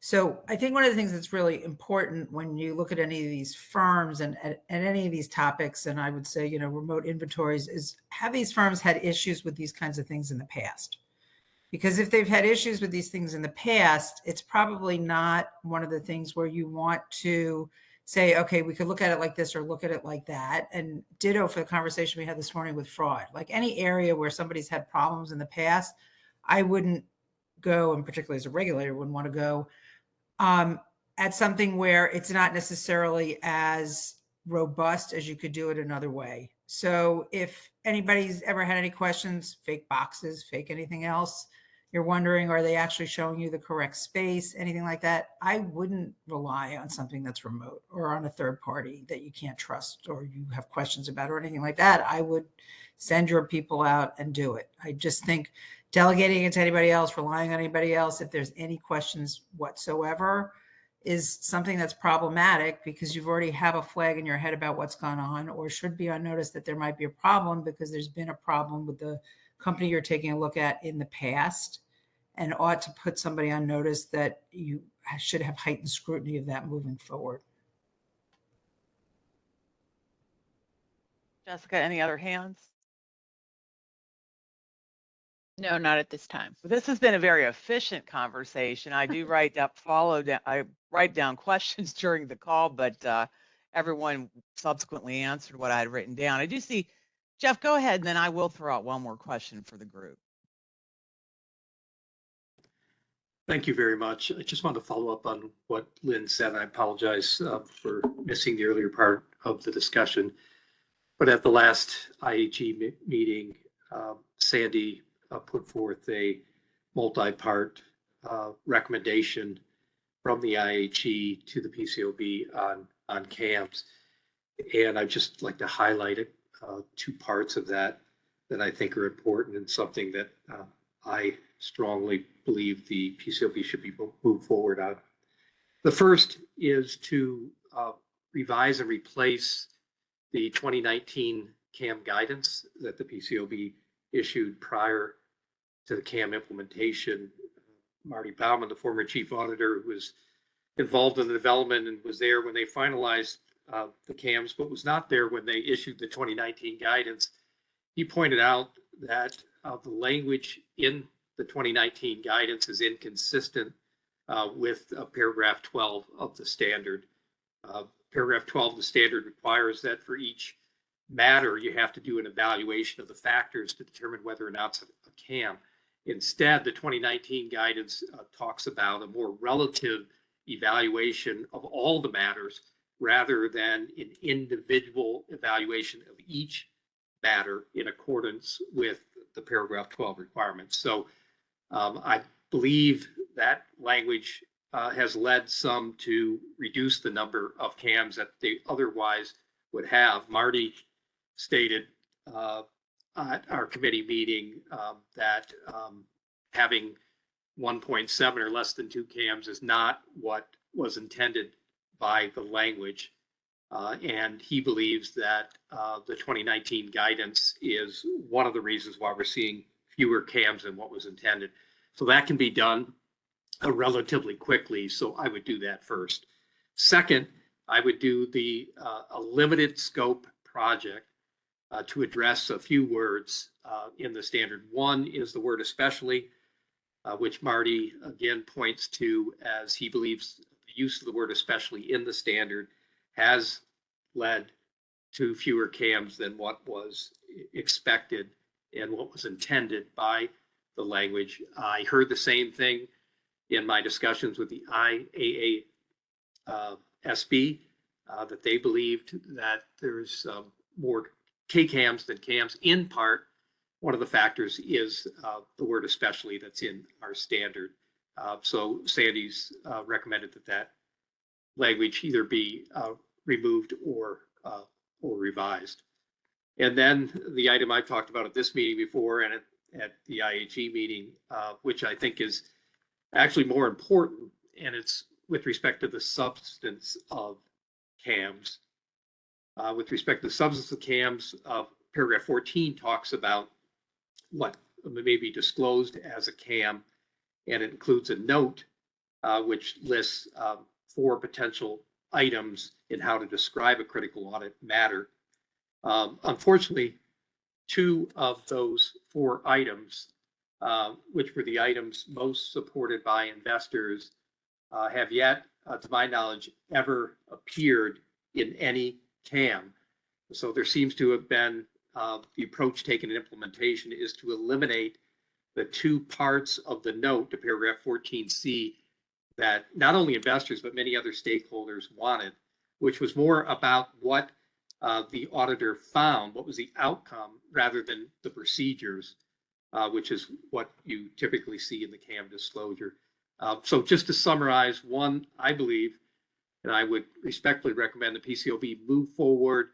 So I think one of the things that's really important when you look at any of these firms and any of these topics, and I would say, you know, remote inventories, is have these firms had issues with these kinds of things in the past? Because if they've had issues with these things in the past, it's probably not one of the things where you want to say, okay, we could look at it like this or look at it like that. And ditto for the conversation we had this morning with fraud. Like any area where somebody's had problems in the past, I wouldn't go, and particularly as a regulator, wouldn't want to go at something where it's not necessarily as robust as you could do it another way. So if anybody's ever had any questions, fake boxes, fake anything else, you're wondering, are they actually showing you the correct space, anything like that, I wouldn't rely on something that's remote or on a third party that you can't trust or you have questions about or anything like that. I would send your people out and do it. I just think delegating it to anybody else, relying on anybody else, if there's any questions whatsoever, is something that's problematic because you've already have a flag in your head about what's gone on or should be on notice that there might be a problem because there's been a problem with the company you're taking a look at in the past and ought to put somebody on notice that you should have heightened scrutiny of that moving forward. Jessica, any other hands? No, not at this time. This has been a very efficient conversation. I do write down questions during the call, but everyone subsequently answered what I had written down. I do see, Jeff, go ahead, and then I will throw out one more question for the group. Thank you very much. I just wanted to follow up on what Lynn said. I apologize for missing the earlier part of the discussion. But at the last IAG meeting, Sandy put forth a multi-part recommendation from the IAG to the PCAOB on CAMs. And I'd just like to highlight it, two parts of that I think are important and something that I strongly believe the PCAOB should be moved forward on. The first is to revise and replace the 2019 CAM guidance that the PCAOB issued prior to the CAM implementation. Marty Bauman, the former chief auditor, who was involved in the development and was there when they finalized the CAMs, but was not there when they issued the 2019 guidance. He pointed out that the language in the 2019 guidance is inconsistent with paragraph 12 of the standard. Paragraph 12 of the standard requires that for each matter, you have to do an evaluation of the factors to determine whether or not it's a CAM. Instead, the 2019 guidance talks about a more relative evaluation of all the matters rather than an individual evaluation of each matter in accordance with the paragraph 12 requirements. So I believe that language has led some to reduce the number of CAMs that they otherwise would have. Marty stated at our committee meeting that having 1.7 or less than 2 CAMs is not what was intended by the language. And he believes that the 2019 guidance is one of the reasons why we're seeing fewer CAMs than what was intended. So that can be done relatively quickly. So I would do that first. Second, I would do a limited scope project to address a few words in the standard. One is the word especially, which Marty again points to as he believes the use of the word especially in the standard has led to fewer CAMs than what was expected and what was intended by the language. I heard the same thing in my discussions with the IAASB, that they believed that there's more KCAMs than CAMs. In part, one of the factors is the word especially that's in our standard. So Sandy's recommended that language either be removed or revised. And then the item I talked about at this meeting before and at the IAG meeting, which I think is actually more important, and it's with respect to the substance of CAMs. With respect to the substance of CAMs, paragraph 14 talks about what may be disclosed as a CAM, and it includes a note which lists 4 potential items in how to describe a critical audit matter. Unfortunately, 2 of those 4 items, which were the items most supported by investors, have yet, to my knowledge, ever appeared in any CAM. So there seems to have been the approach taken in implementation is to eliminate the 2 parts of the note to paragraph 14C that not only investors but many other stakeholders wanted, which was more about what the auditor found, what was the outcome, rather than the procedures, which is what you typically see in the CAM disclosure. So just to summarize, one, I believe, and I would respectfully recommend the PCAOB move forward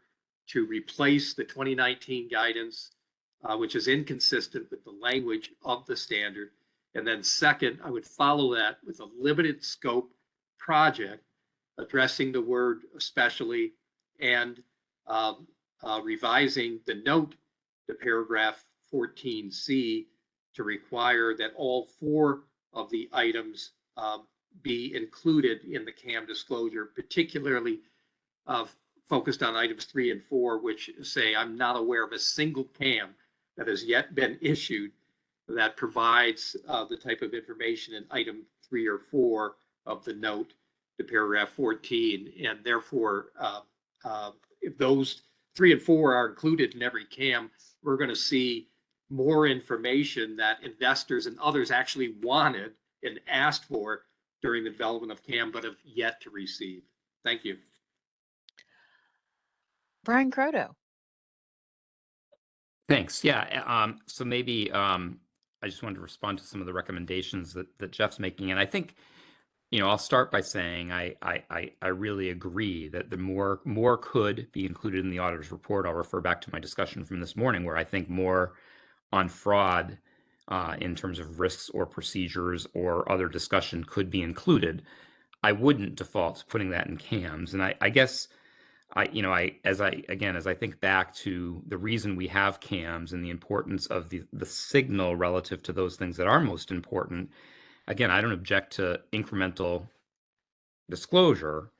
to replace the 2019 guidance, which is inconsistent with the language of the standard. And then second, I would follow that with a limited scope project addressing the word especially and revising the note to paragraph 14C to require that all 4 of the items be included in the CAM disclosure, particularly focused on items 3 and 4, which say I'm not aware of a single CAM that has yet been issued that provides the type of information in item 3 or 4 of the note to paragraph 14. And therefore, if those 3 and 4 are included in every CAM, we're going to see more information that investors and others actually wanted and asked for during the development of CAM, but have yet to receive. Thank you. Brian Croto. Thanks. Yeah. So maybe I just wanted to respond to some of the recommendations that Jeff's making. And I think, I'll start by saying I really agree that the more could be included in the auditor's report. I'll refer back to my discussion from this morning where I think more on fraud in terms of risks or procedures or other discussion could be included. I wouldn't default to putting that in CAMs. And I guess as I think back to the reason we have CAMs and the importance of the signal relative to those things that are most important, again, I don't object to incremental disclosure.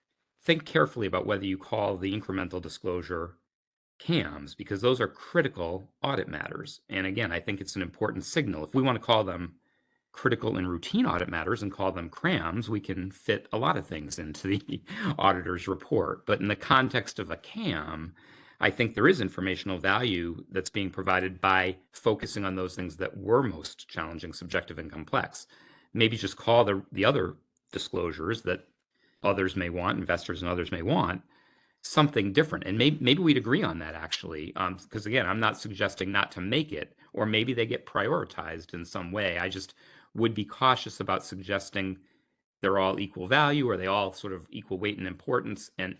Think carefully about whether you call the incremental disclosure CAMs, because those are critical audit matters. And again, I think it's an important signal. If we want to call them critical and routine audit matters and call them CRAMs, we can fit a lot of things into the auditor's report. But in the context of a CAM, I think there is informational value that's being provided by focusing on those things that were most challenging, subjective, and complex. Maybe just call the other disclosures that others may want, investors and others may want, something different. And maybe we'd agree on that, actually, because again, I'm not suggesting not to make it, or maybe they get prioritized in some way. I just would be cautious about suggesting they're all equal value or they all sort of equal weight and importance, and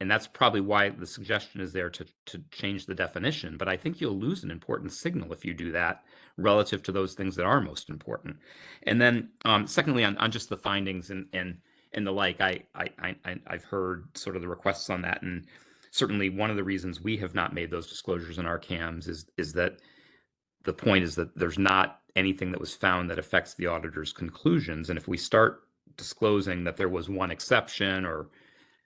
that's probably why the suggestion is there to change the definition. But I think you'll lose an important signal if you do that relative to those things that are most important. And then secondly, on just the findings and the like, I've heard sort of the requests on that, and certainly one of the reasons we have not made those disclosures in our CAMs is that the point is that there's not anything that was found that affects the auditor's conclusions. And if we start disclosing that there was one exception, or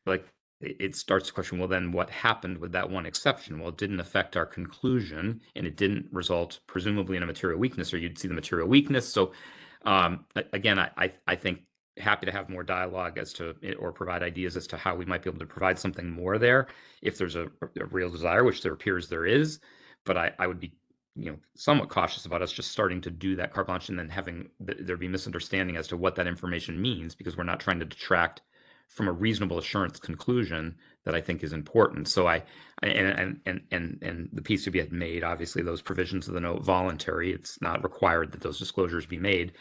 like, it starts to question, well, then what happened with that one exception? Well, it didn't affect our conclusion, and it didn't result presumably in a material weakness, or you'd see the material weakness. So again, I think happy to have more dialogue as to, or provide ideas as to how we might be able to provide something more there if there's a real desire, which there appears there is. But I would be somewhat cautious about us just starting to do that carte blanche and then having there be misunderstanding as to what that information means, because we're not trying to detract from a reasonable assurance conclusion that I think is important. So and the PCAOB had made, obviously, those provisions of the note voluntary. It's not required that those disclosures be made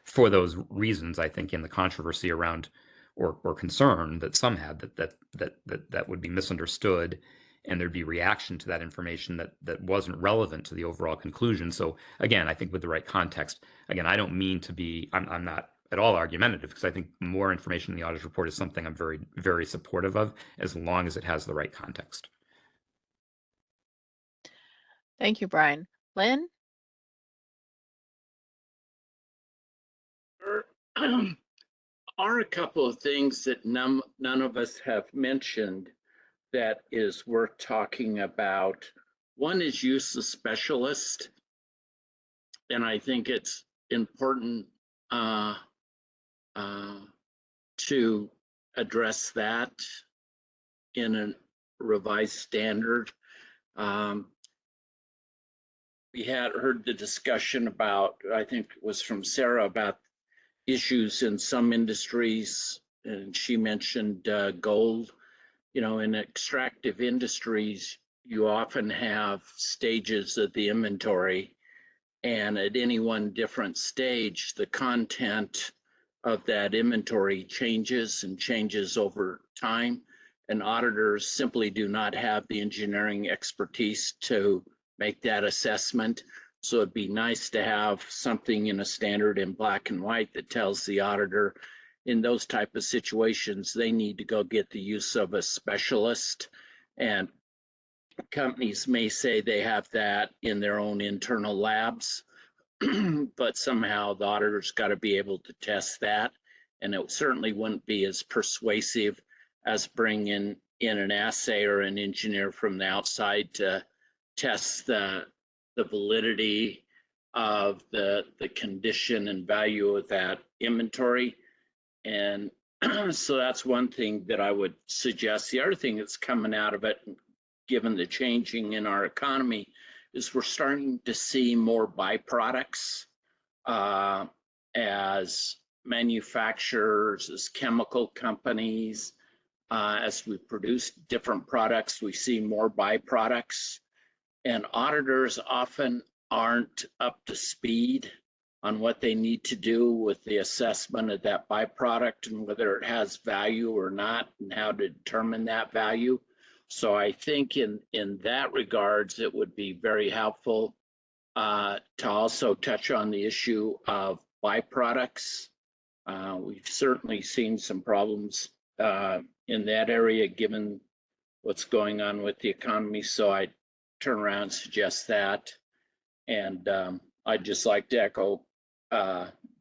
for those reasons. I think in the controversy around or concern that some had that would be misunderstood, and there'd be reaction to that information that wasn't relevant to the overall conclusion. So again, I think with the right context, again, I don't mean to be, I'm not at all argumentative, because I think more information in the audit report is something I'm very, very supportive of, as long as it has the right context. Thank you, Brian. Lynn? There are a couple of things that none of us have mentioned that is worth talking about. One is use of specialist, and I think it's important to address that in a revised standard. We had heard the discussion about, I think it was from Sarah, about issues in some industries, and she mentioned gold. In extractive industries, you often have stages of the inventory, and at any one different stage, the content of that inventory changes over time, and auditors simply do not have the engineering expertise to make that assessment. So it'd be nice to have something in a standard in black and white that tells the auditor, in those type of situations, they need to go get the use of a specialist. And companies may say they have that in their own internal labs, but somehow the auditor's got to be able to test that. And it certainly wouldn't be as persuasive as bringing in an assay or an engineer from the outside to test the validity of the condition and value of that inventory. And so that's one thing that I would suggest. The other thing that's coming out of it, given the changing in our economy, is we're starting to see more byproducts as manufacturers, as chemical companies, as we produce different products, we see more byproducts. And auditors often aren't up to speed on what they need to do with the assessment of that byproduct and whether it has value or not, and how to determine that value. So I think in that regards, it would be very helpful to also touch on the issue of byproducts. We've certainly seen some problems in that area, given what's going on with the economy. So I turn around and suggest that. And I'd just like to echo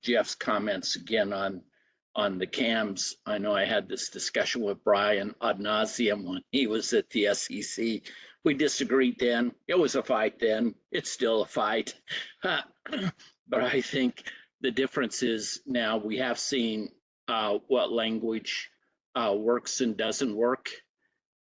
Jeff's comments again on the CAMs. I know I had this discussion with Brian ad nauseum when he was at the SEC. We disagreed then. It was a fight then. It's still a fight. But I think the difference is now we have seen what language works and doesn't work.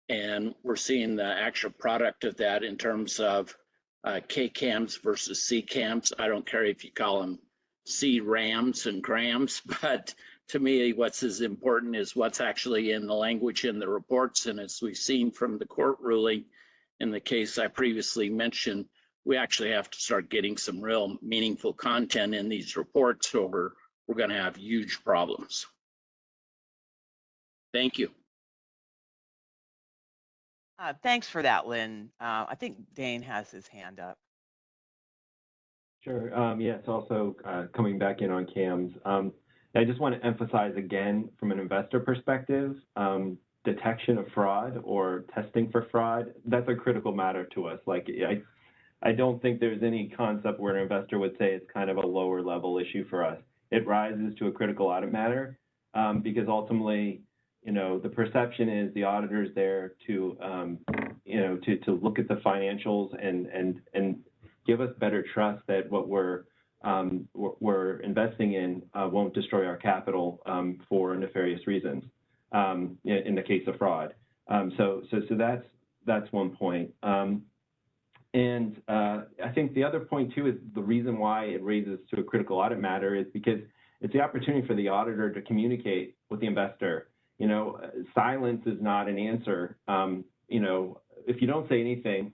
And we're seeing the actual product of that in terms of KCAMs versus CCAMs. I don't care if you call them C rams and grams, but to me, what's as important is what's actually in the language in the reports. And as we've seen from the court ruling, in the case I previously mentioned, we actually have to start getting some real meaningful content in these reports, or we're going to have huge problems. Thank you. Thanks for that, Lynn. I think Dane has his hand up. Sure. Yes, also coming back in on CAMs. I just want to emphasize again, from an investor perspective, detection of fraud or testing for fraud, that's a critical matter to us. Like, I don't think there's any concept where an investor would say it's kind of a lower level issue for us. It rises to a critical audit matter because ultimately, you know, the perception is the auditor's there to, you know, to look at the financials and give us better trust that what we're investing in won't destroy our capital for nefarious reasons in the case of fraud. So that's one point. And I think the other point too is the reason why it raises to a critical audit matter is because it's the opportunity for the auditor to communicate with the investor. You know, silence is not an answer. You know, if you don't say anything,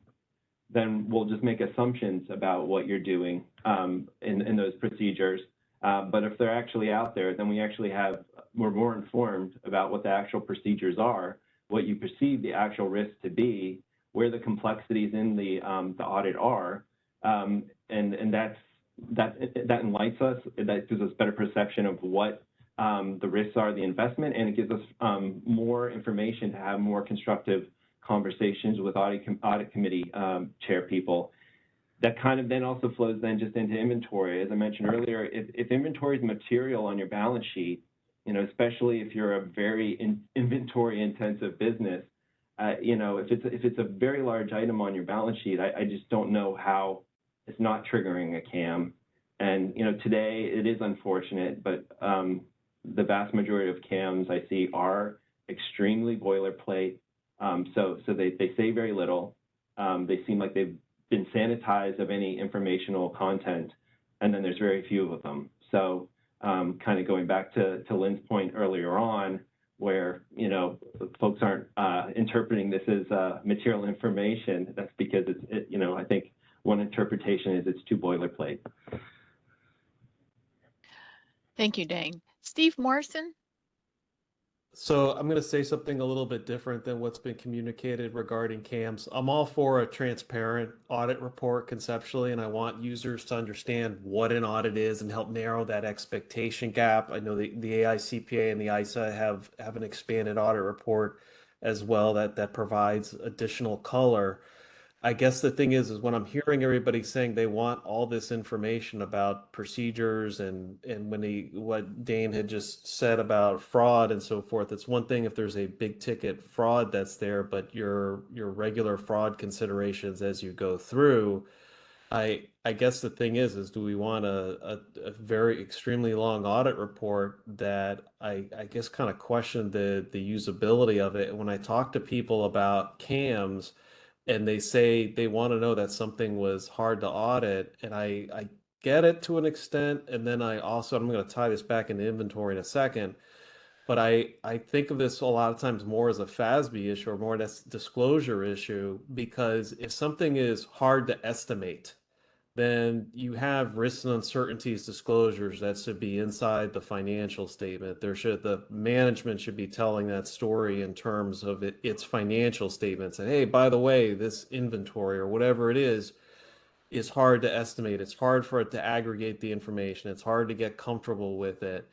then we'll just make assumptions about what you're doing in those procedures. But if they're actually out there, then we're more informed about what the actual procedures are, what you perceive the actual risk to be, where the complexities in the audit are, and that enlightens us. That gives us better perception of what the risks are, the investment, and it gives us more information to have more constructive conversations with audit committee chair people. That kind of then also flows then just into inventory. As I mentioned earlier, if inventory is material on your balance sheet, you know, especially if you're a very inventory intensive business, you know, if it's a very large item on your balance sheet, I just don't know how it's not triggering a CAM. And, you know, today it is unfortunate, but the vast majority of CAMs I see are extremely boilerplate. So they say very little. They seem like they've been sanitized of any informational content, and then there's very few of them. So kind of going back to Lynn's point earlier on, where, you know, folks aren't interpreting this as material information, that's because you know, I think one interpretation is it's too boilerplate. Thank you, Dane. Steve Morrison? So I'm going to say something a little bit different than what's been communicated regarding CAMs. I'm all for a transparent audit report conceptually, and I want users to understand what an audit is and help narrow that expectation gap. I know the AICPA and the ISA have an expanded audit report as well that provides additional color. I guess the thing is when I'm hearing everybody saying they want all this information about procedures and what Dane had just said about fraud and so forth, it's one thing if there's a big ticket fraud that's there, but your regular fraud considerations as you go through, I guess the thing is do we want a very extremely long audit report that I guess kind of question the usability of it. And when I talk to people about CAMs, and they say they want to know that something was hard to audit, and I get it to an extent, and then I'm going to tie this back into inventory in a second, but I think of this a lot of times more as a FASB issue or more as a disclosure issue, because if something is hard to estimate, then you have risks and uncertainties disclosures that should be inside the financial statement. The management should be telling that story in terms of its financial statements. And hey, by the way, this inventory or whatever it is hard to estimate. It's hard for it to aggregate the information. It's hard to get comfortable with it.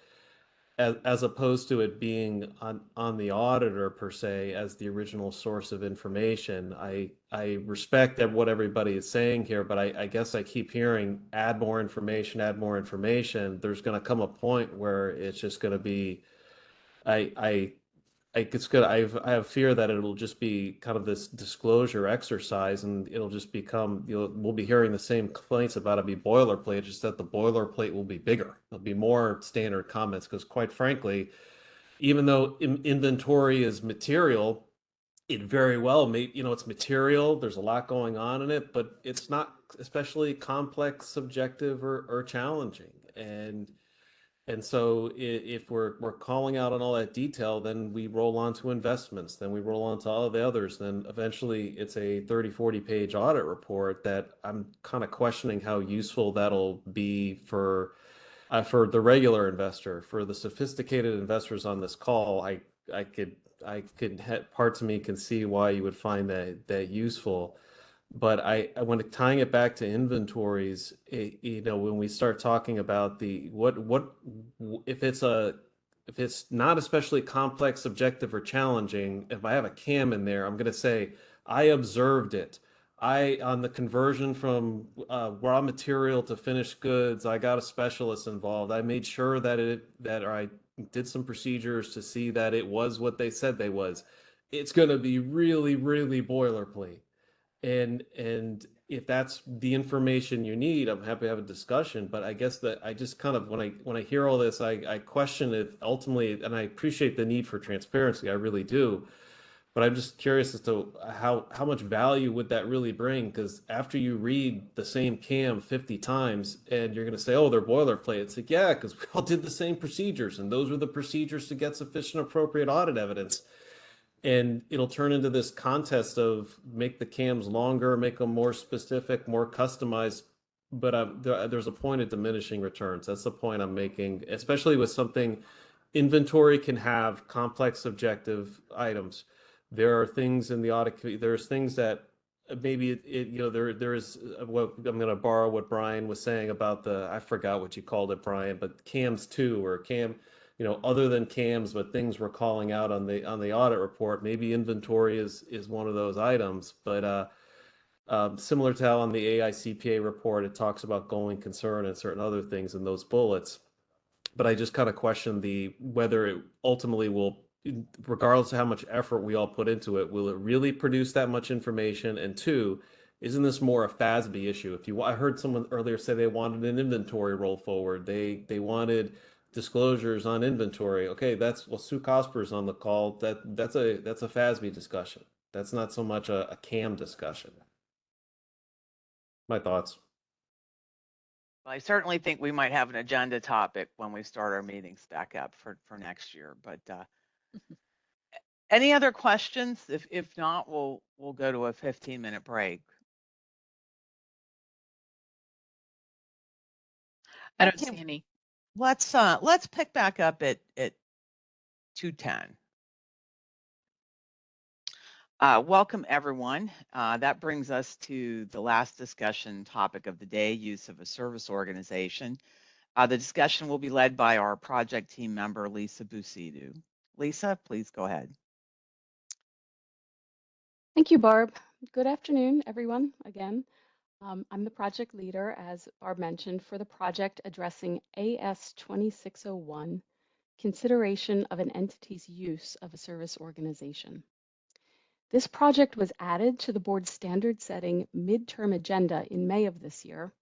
As opposed to it being on the auditor per se as the original source of information. I respect that what everybody is saying here, but I guess I keep hearing add more information, add more information. There's going to come a point where it's just going to be, I have fear that it'll just be kind of this disclosure exercise, and it'll just become, we'll be hearing the same complaints about it be boilerplate, just that the boilerplate will be bigger. There'll be more standard comments because, quite frankly, even though inventory is material, it very well may, it's material, there's a lot going on in it, but it's not especially complex, subjective, or challenging. And so if we're calling out on all that detail, then we roll on to investments, then we roll on to all the others, then eventually it's a 30, 40 page audit report that I'm kind of questioning how useful that'll be for the regular investor. For the sophisticated investors on this call, parts of me can see why you would find that useful. But when tying it back to inventories, when we start talking about if it's not especially complex, subjective, or challenging, if I have a CAM in there, I'm going to say I observed it. On the conversion from raw material to finished goods, I got a specialist involved. I made sure that I did some procedures to see that it was what they said they was. It's going to be really, really boilerplate. And if that's the information you need, I'm happy to have a discussion. But I guess that I just kind of, when I hear all this, I question it ultimately, and I appreciate the need for transparency. I really do. But I'm just curious as to how much value would that really bring? Because after you read the same CAM 50 times and you're going to say, oh, they're boilerplate. It's like, yeah, because we all did the same procedures, and those were the procedures to get sufficient appropriate audit evidence. And it'll turn into this contest of make the CAMs longer, make them more specific, more customized. But there's a point of diminishing returns. That's the point I'm making, especially with something. Inventory can have complex subjective items. There are things in the audit, there's things that maybe there is what I'm going to borrow what Brian was saying about I forgot what you called it, Brian, but CAMs 2 or CAM, other than CAMs, but things we're calling out on the audit report. Maybe inventory is one of those items, but similar to how on the AICPA report, it talks about going concern and certain other things in those bullets. But I just kind of question whether it ultimately will, regardless of how much effort we all put into it, will it really produce that much information? And two, isn't this more a FASB issue? I heard someone earlier say they wanted an inventory roll forward. They wanted disclosures on inventory. Okay, Sue Cosper's on the call. That's a FASB discussion. That's not so much a CAM discussion. My thoughts. I certainly think we might have an agenda topic when we start our meetings back up for next year. But any other questions? If not, we'll go to a 15-minute break. I don't see any. Let's pick back up at 2:10. Welcome everyone. That brings us to the last discussion topic of the day: use of a service organization. The discussion will be led by our project team member, Lisa Busidu. Lisa, please go ahead. Thank you, Barb. Good afternoon, everyone, again. I'm the project leader, as Barb mentioned, for the project addressing AS 2601, consideration of an entity's use of a service organization. This project was added to the board's standard-setting midterm agenda in May of this year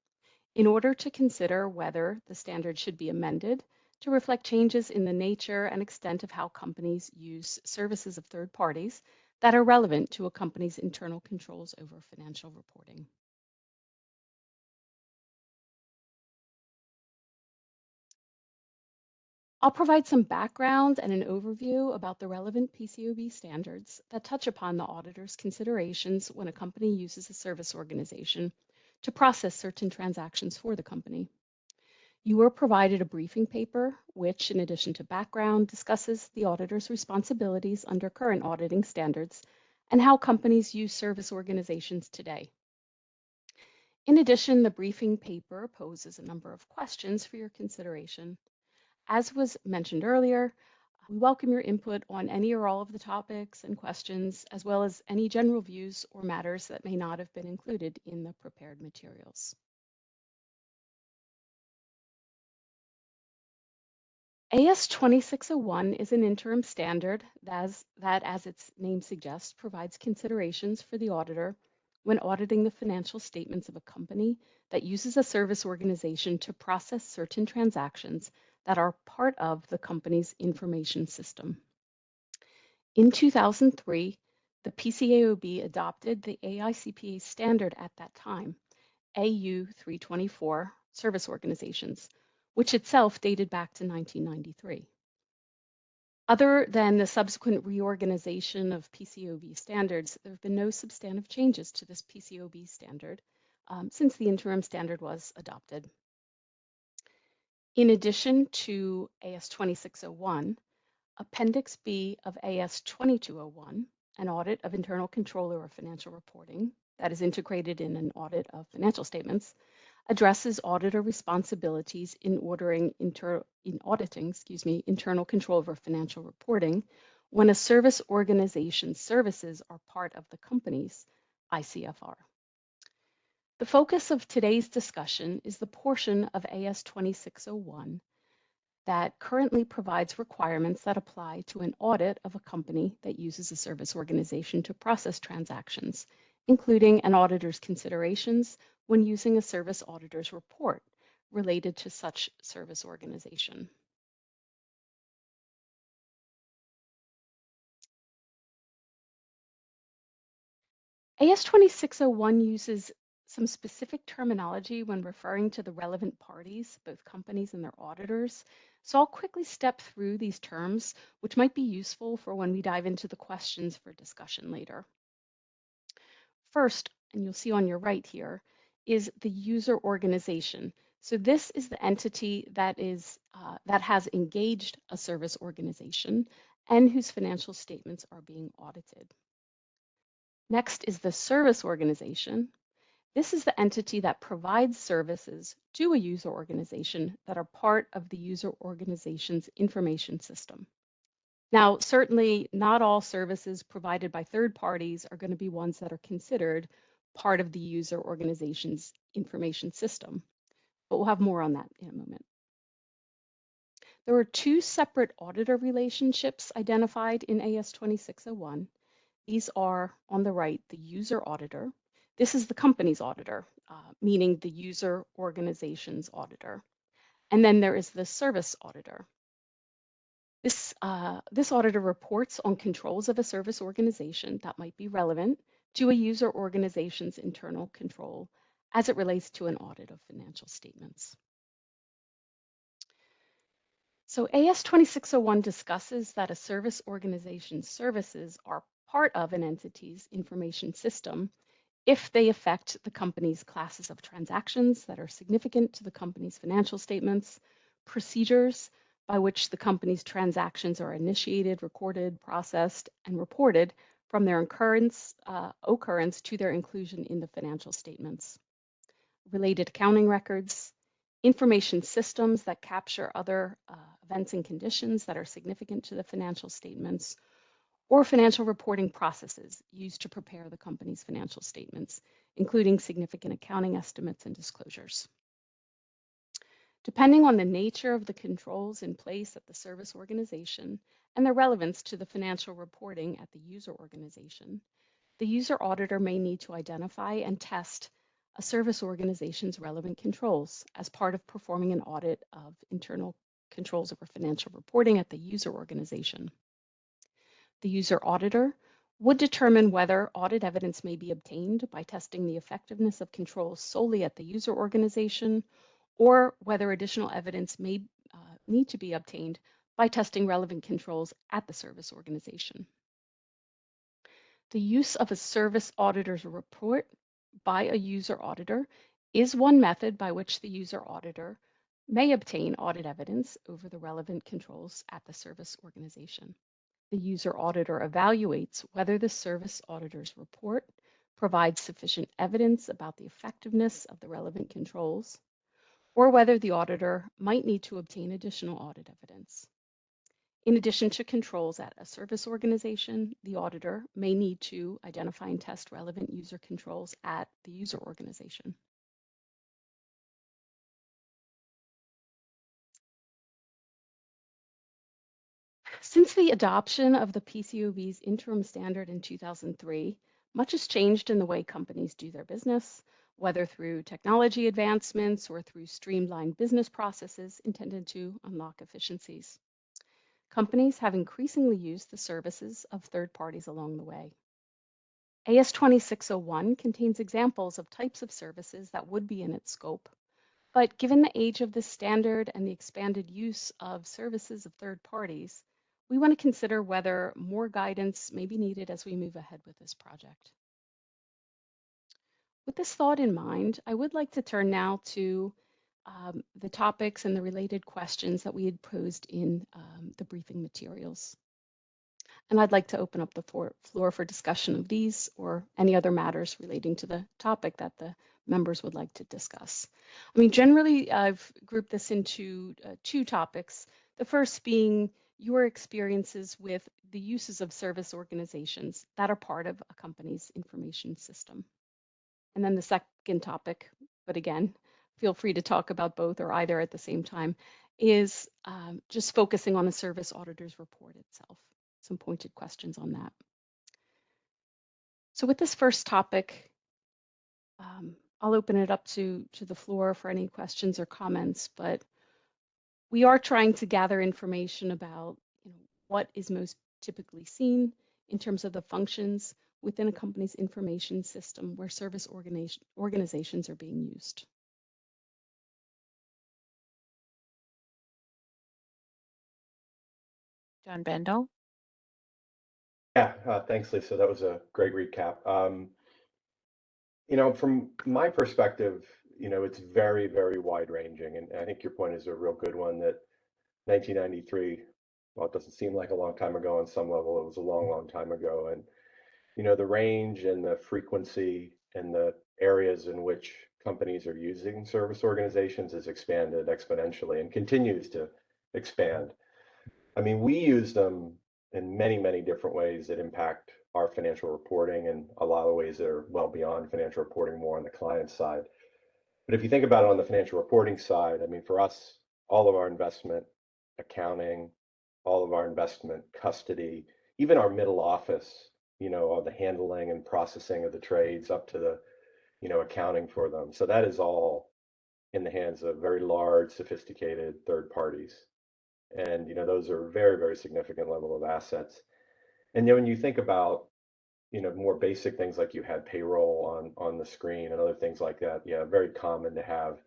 in order to consider whether the standard should be amended to reflect changes in the nature and extent of how companies use services of third parties that are relevant to a company's internal controls over financial reporting. I'll provide some background and an overview about the relevant PCAOB standards that touch upon the auditor's considerations when a company uses a service organization to process certain transactions for the company. You were provided a briefing paper, which, in addition to background, discusses the auditor's responsibilities under current auditing standards and how companies use service organizations today. In addition, the briefing paper poses a number of questions for your consideration. As was mentioned earlier, we welcome your input on any or all of the topics and questions, as well as any general views or matters that may not have been included in the prepared materials. AS 2601 is an interim standard that, as its name suggests, provides considerations for the auditor when auditing the financial statements of a company that uses a service organization to process certain transactions that are part of the company's information system. In 2003, The PCAOB adopted the AICPA standard at that time, AU 324, Service Organizations, which itself dated back to 1993. Other than the subsequent reorganization of PCAOB standards, there have been no substantive changes to this PCAOB standard since the interim standard was adopted. In addition to AS 2601, Appendix B of AS 2201, an audit of internal control over financial reporting that is integrated in an audit of financial statements, addresses auditor responsibilities in auditing internal control over financial reporting when a service organization's services are part of the company's ICFR. The focus of today's discussion is the portion of AS 2601 that currently provides requirements that apply to an audit of a company that uses a service organization to process transactions, including an auditor's considerations when using a service auditor's report related to such service organization. AS 2601 uses some specific terminology when referring to the relevant parties, both companies and their auditors. So I'll quickly step through these terms, which might be useful for when we dive into the questions for discussion later. First, and you'll see on your right here, is the user organization. So this is the entity that has engaged a service organization and whose financial statements are being audited. Next is the service organization. This is the entity that provides services to a user organization that are part of the user organization's information system. Now, certainly not all services provided by third parties are going to be ones that are considered part of the user organization's information system, but we'll have more on that in a moment. There are two separate auditor relationships identified in AS 2601. These are, on the right, the user auditor. This is the company's auditor, meaning the user organization's auditor. And then there is the service auditor. This auditor reports on controls of a service organization that might be relevant to a user organization's internal control as it relates to an audit of financial statements. So AS 2601 discusses that a service organization's services are part of an entity's information system if they affect the company's classes of transactions that are significant to the company's financial statements, procedures by which the company's transactions are initiated, recorded, processed, and reported from their occurrence to their inclusion in the financial statements, related accounting records, information systems that capture other events and conditions that are significant to the financial statements, or financial reporting processes used to prepare the company's financial statements, including significant accounting estimates and disclosures. Depending on the nature of the controls in place at the service organization and their relevance to the financial reporting at the user organization, the user auditor may need to identify and test a service organization's relevant controls as part of performing an audit of internal controls over financial reporting at the user organization. The user auditor would determine whether audit evidence may be obtained by testing the effectiveness of controls solely at the user organization, or whether additional evidence may need to be obtained by testing relevant controls at the service organization. The use of a service auditor's report by a user auditor is one method by which the user auditor may obtain audit evidence over the relevant controls at the service organization. The user auditor evaluates whether the service auditor's report provides sufficient evidence about the effectiveness of the relevant controls, or whether the auditor might need to obtain additional audit evidence. In addition to controls at a service organization, the auditor may need to identify and test relevant user controls at the user organization. Since the adoption of the PCAOB's interim standard in 2003, much has changed in the way companies do their business, whether through technology advancements or through streamlined business processes intended to unlock efficiencies. Companies have increasingly used the services of third parties along the way. AS 2601 contains examples of types of services that would be in its scope, but given the age of this standard and the expanded use of services of third parties, we want to consider whether more guidance may be needed as we move ahead with this project. With this thought in mind, I would like to turn now to the topics and the related questions that we had posed in the briefing materials. And I'd like to open up the floor for discussion of these or any other matters relating to the topic that the members would like to discuss. I mean, generally, I've grouped this into two topics. The first being your experiences with the uses of service organizations that are part of a company's information system. And then the second topic, but again, feel free to talk about both or either at the same time, is just focusing on the service auditor's report itself. Some pointed questions on that. So with this first topic, I'll open it up to the floor for any questions or comments, but we are trying to gather information about what is most typically seen in terms of the functions within a company's information system where service organizations are being used. John Bendel. Yeah, thanks, Lisa. That was a great recap. From my perspective, it's very, very wide ranging. And I think your point is a real good one that 1993, well, it doesn't seem like a long time ago on some level. It was a long, long time ago. And, the range and the frequency and the areas in which companies are using service organizations has expanded exponentially and continues to expand. I mean, we use them in many, many different ways that impact our financial reporting and a lot of ways that are well beyond financial reporting, more on the client side. But if you think about it on the financial reporting side, I mean, for us, all of our investment accounting, all of our investment custody, even our middle office, all the handling and processing of the trades up to the, accounting for them. So that is all in the hands of very large, sophisticated third parties. And, those are very, very significant level of assets. And then when you think about, more basic things like you had payroll on the screen and other things like that, yeah, very common to have,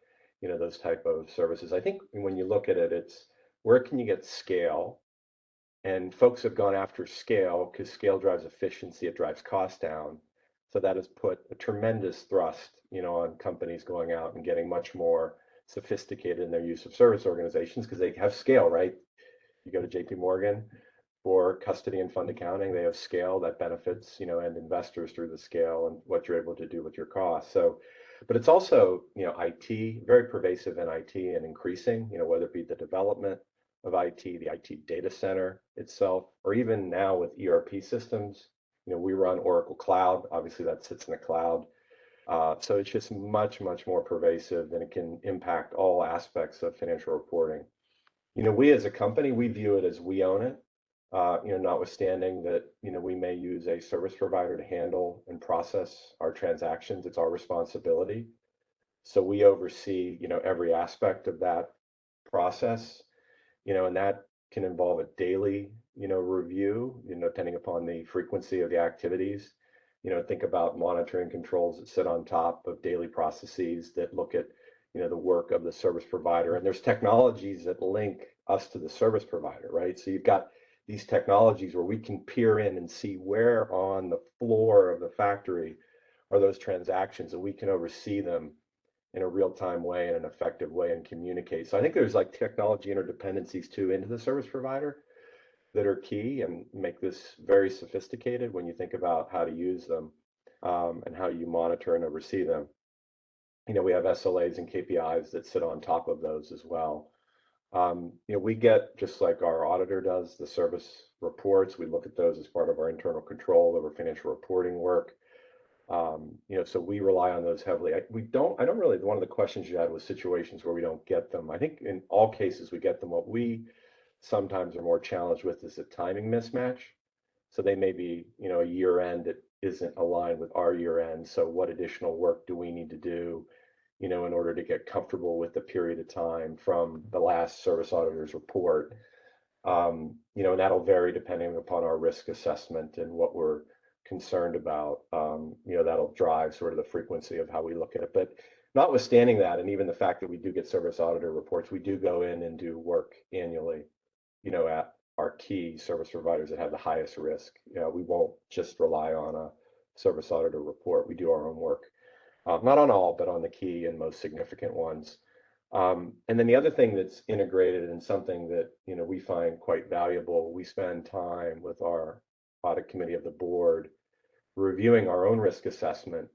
those type of services. I think when you look at it, it's where can you get scale? And folks have gone after scale because scale drives efficiency, it drives costs down. So that has put a tremendous thrust, on companies going out and getting much more sophisticated in their use of service organizations because they have scale, right? You go to JP Morgan for custody and fund accounting, they have scale that benefits, and investors through the scale and what you're able to do with your costs. So, but it's also, IT, very pervasive in IT and increasing, whether it be the development of IT, the IT data center itself, or even now with ERP systems, we run Oracle Cloud, obviously that sits in the cloud. So it's just much, much more pervasive and it can impact all aspects of financial reporting. We as a company, we view it as we own it, notwithstanding that, we may use a service provider to handle and process our transactions. It's our responsibility. So we oversee, every aspect of that process, and that can involve a daily, review, depending upon the frequency of the activities. Think about monitoring controls that sit on top of daily processes that look at, the work of the service provider. And there's technologies that link us to the service provider, right? So you've got these technologies where we can peer in and see where on the floor of the factory are those transactions, and we can oversee them in a real-time way, in an effective way, and communicate. So I think there's like technology interdependencies too into the service provider that are key and make this very sophisticated when you think about how to use them and how you monitor and oversee them. We have SLAs and KPIs that sit on top of those as well. We get, just like our auditor does, the service reports. We look at those as part of our internal control over financial reporting work. So we rely on those heavily. I don't really, one of the questions you had was situations where we don't get them. I think in all cases we get them. What we sometimes are more challenged with is a timing mismatch. So they may be, a year end that isn't aligned with our year end. So what additional work do we need to do, in order to get comfortable with the period of time from the last service auditor's report? And that'll vary depending upon our risk assessment and what we're concerned about. That'll drive sort of the frequency of how we look at it. But notwithstanding that, and even the fact that we do get service auditor reports, we do go in and do work annually, at our key service providers that have the highest risk. We won't just rely on a service auditor report. We do our own work, not on all, but on the key and most significant ones. And then the other thing that's integrated and something that we find quite valuable, we spend time with our audit committee of the board reviewing our own risk assessment,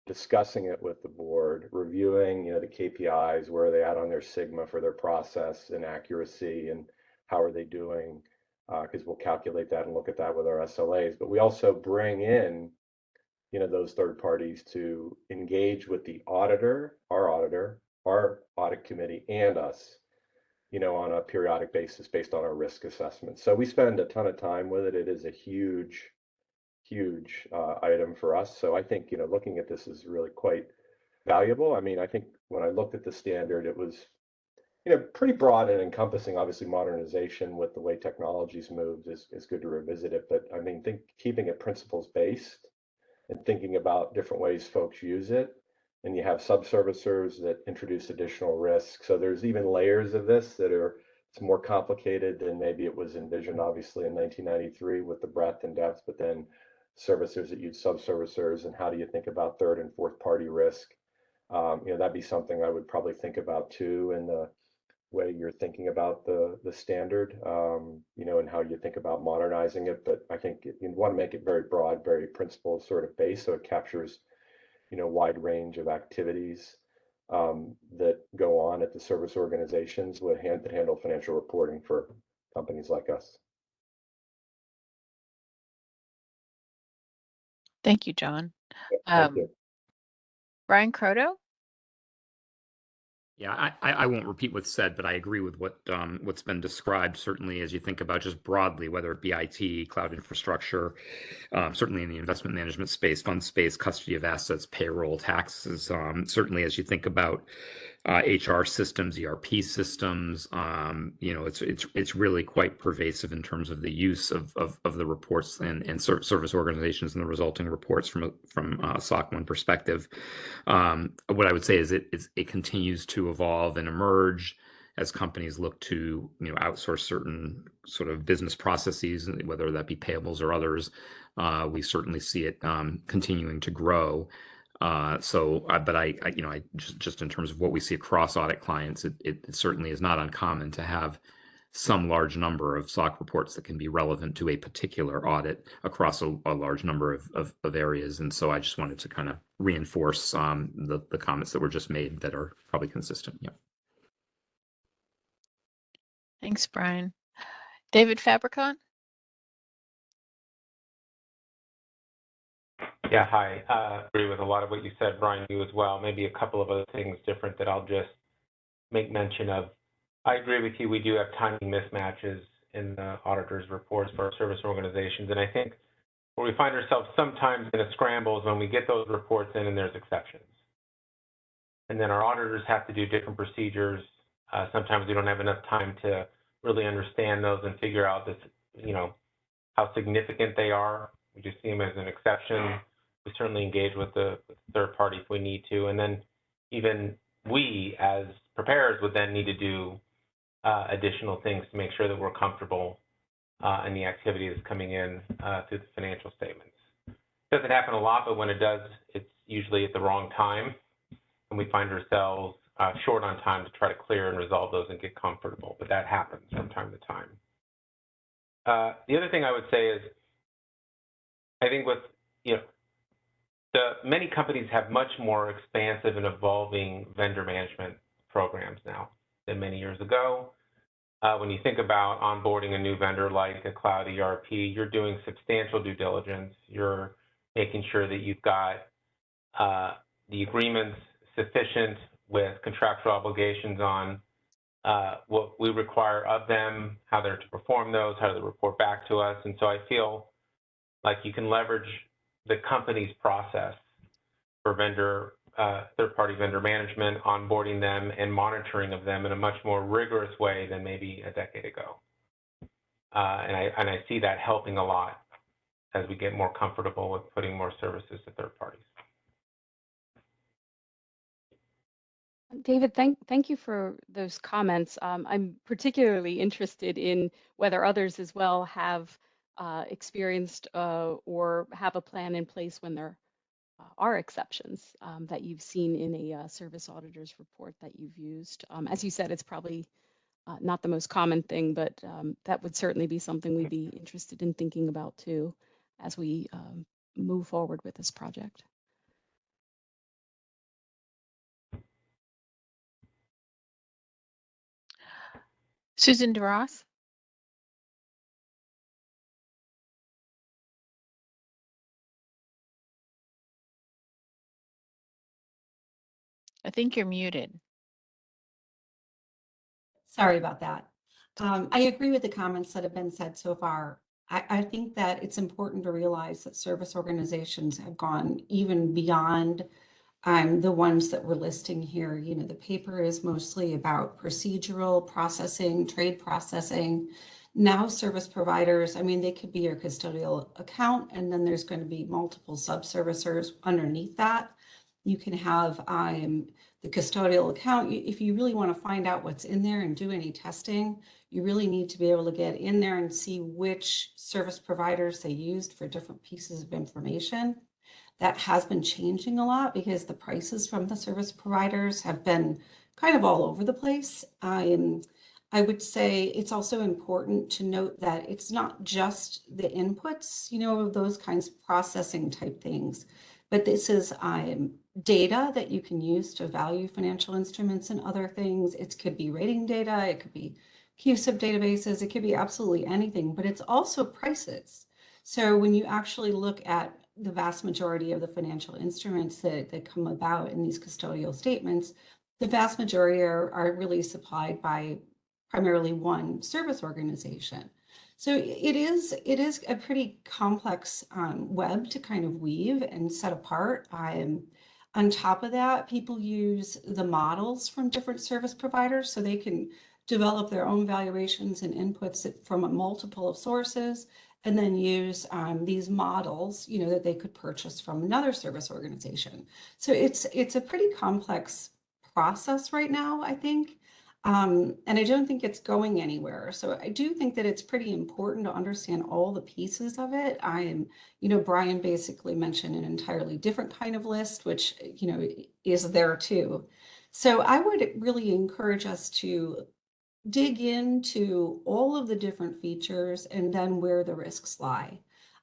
discussing it with the board, reviewing the KPIs, where are they at on their sigma for their process and accuracy, and how are they doing, because we'll calculate that and look at that with our SLAs. But we also bring in those third parties to engage with the auditor, our audit committee, and us, on a periodic basis based on our risk assessment. So we spend a ton of time with it. It is a huge item for us. So I think, looking at this is really quite valuable. I mean, I think when I looked at the standard, it was, pretty broad and encompassing. Obviously, modernization with the way technology's moved is good to revisit it. But I mean, keeping it principles based and thinking about different ways folks use it. And you have subservicers that introduce additional risk. So there's even layers of this that it's more complicated than maybe it was envisioned, obviously, in 1993 with the breadth and depth, but then servicers that use subservicers, and how do you think about third and fourth party risk? That'd be something I would probably think about too, in the way you're thinking about the standard, and how you think about modernizing it. But I think you want to make it very broad, very principle sort of based, so it captures wide range of activities that go on at the service organizations that handle financial reporting for companies like us. Thank you, John. Thank you. Brian Croto? Yeah, I won't repeat what's said, but I agree with what's been described. Certainly, as you think about just broadly, whether it be IT, cloud infrastructure, certainly in the investment management space, fund space, custody of assets, payroll, taxes. Certainly, as you think about HR systems, ERP systems, it's really quite pervasive in terms of the use of the reports and service organizations and the resulting reports from a SOC 1 perspective. What I would say is it continues to evolve and emerge as companies look to outsource certain sort of business processes, whether that be payables or others. We certainly see it continuing to grow. But I just in terms of what we see across audit clients, it certainly is not uncommon to have some large number of SOC reports that can be relevant to a particular audit across a large number of areas. And so I just wanted to kind of reinforce the comments that were just made that are probably consistent. Yeah. Thanks, Brian. David Fabricant? Yeah, hi. Agree with a lot of what you said, Brian, you as well. Maybe a couple of other things different that I'll just make mention of. I agree with you. We do have timing mismatches in the auditor's reports for our service organizations. And I think where we find ourselves sometimes in a scramble is when we get those reports in and there's exceptions. And then our auditors have to do different procedures. Sometimes we don't have enough time to really understand those and figure out this, how significant they are. We just see them as an exception. We certainly engage with the third party if we need to. And then even we as preparers would then need to do additional things to make sure that we're comfortable in the activity that's coming in through the financial statements. It doesn't happen a lot, but when it does, it's usually at the wrong time. And we find ourselves short on time to try to clear and resolve those and get comfortable. But that happens from time to time. The other thing I would say is, I think with, many companies have much more expansive and evolving vendor management programs now than many years ago. When you think about onboarding a new vendor like a cloud ERP, you're doing substantial due diligence. You're making sure that you've got the agreements sufficient with contractual obligations on what we require of them, how they're to perform those, how do they report back to us. And so I feel like you can leverage the company's process for third-party vendor management, onboarding them, and monitoring of them in a much more rigorous way than maybe a decade ago. And I see that helping a lot as we get more comfortable with putting more services to third parties. David, thank you for those comments. I'm particularly interested in whether others as well have experienced or have a plan in place when there are exceptions that you've seen in a service auditor's report that you've used. As you said, it's probably not the most common thing, but that would certainly be something we'd be interested in thinking about too as we move forward with this project. Susan DeRoss? I think you're muted. Sorry about that. I agree with the comments that have been said so far. I think that it's important to realize that service organizations have gone even beyond the ones that we're listing here. You know, the paper is mostly about procedural processing, trade processing. Now service providers, I mean, they could be your custodial account, and then there's going to be multiple sub-servicers underneath that. You can have the custodial account. If you really want to find out what's in there and do any testing, you really need to be able to get in there and see which service providers they used for different pieces of information. That has been changing a lot because the prices from the service providers have been kind of all over the place. I would say it's also important to note that it's not just the inputs, you know, of those kinds of processing type things, but this is data that you can use to value financial instruments and other things. It could be rating data, it could be CUSIP databases, it could be absolutely anything, but it's also prices. So when you actually look at the vast majority of the financial instruments that come about in these custodial statements, the vast majority are really supplied by primarily one service organization. So it is a pretty complex web to kind of weave and set apart. On top of that, people use the models from different service providers so they can develop their own valuations and inputs from a multiple of sources, and then use these models, you know, that they could purchase from another service organization. So it's a pretty complex process right now, I think. And I don't think it's going anywhere. So I do think that it's pretty important to understand all the pieces of it. You know, Brian basically mentioned an entirely different kind of list, which, you know, is there too. So I would really encourage us to dig into all of the different features and then where the risks lie.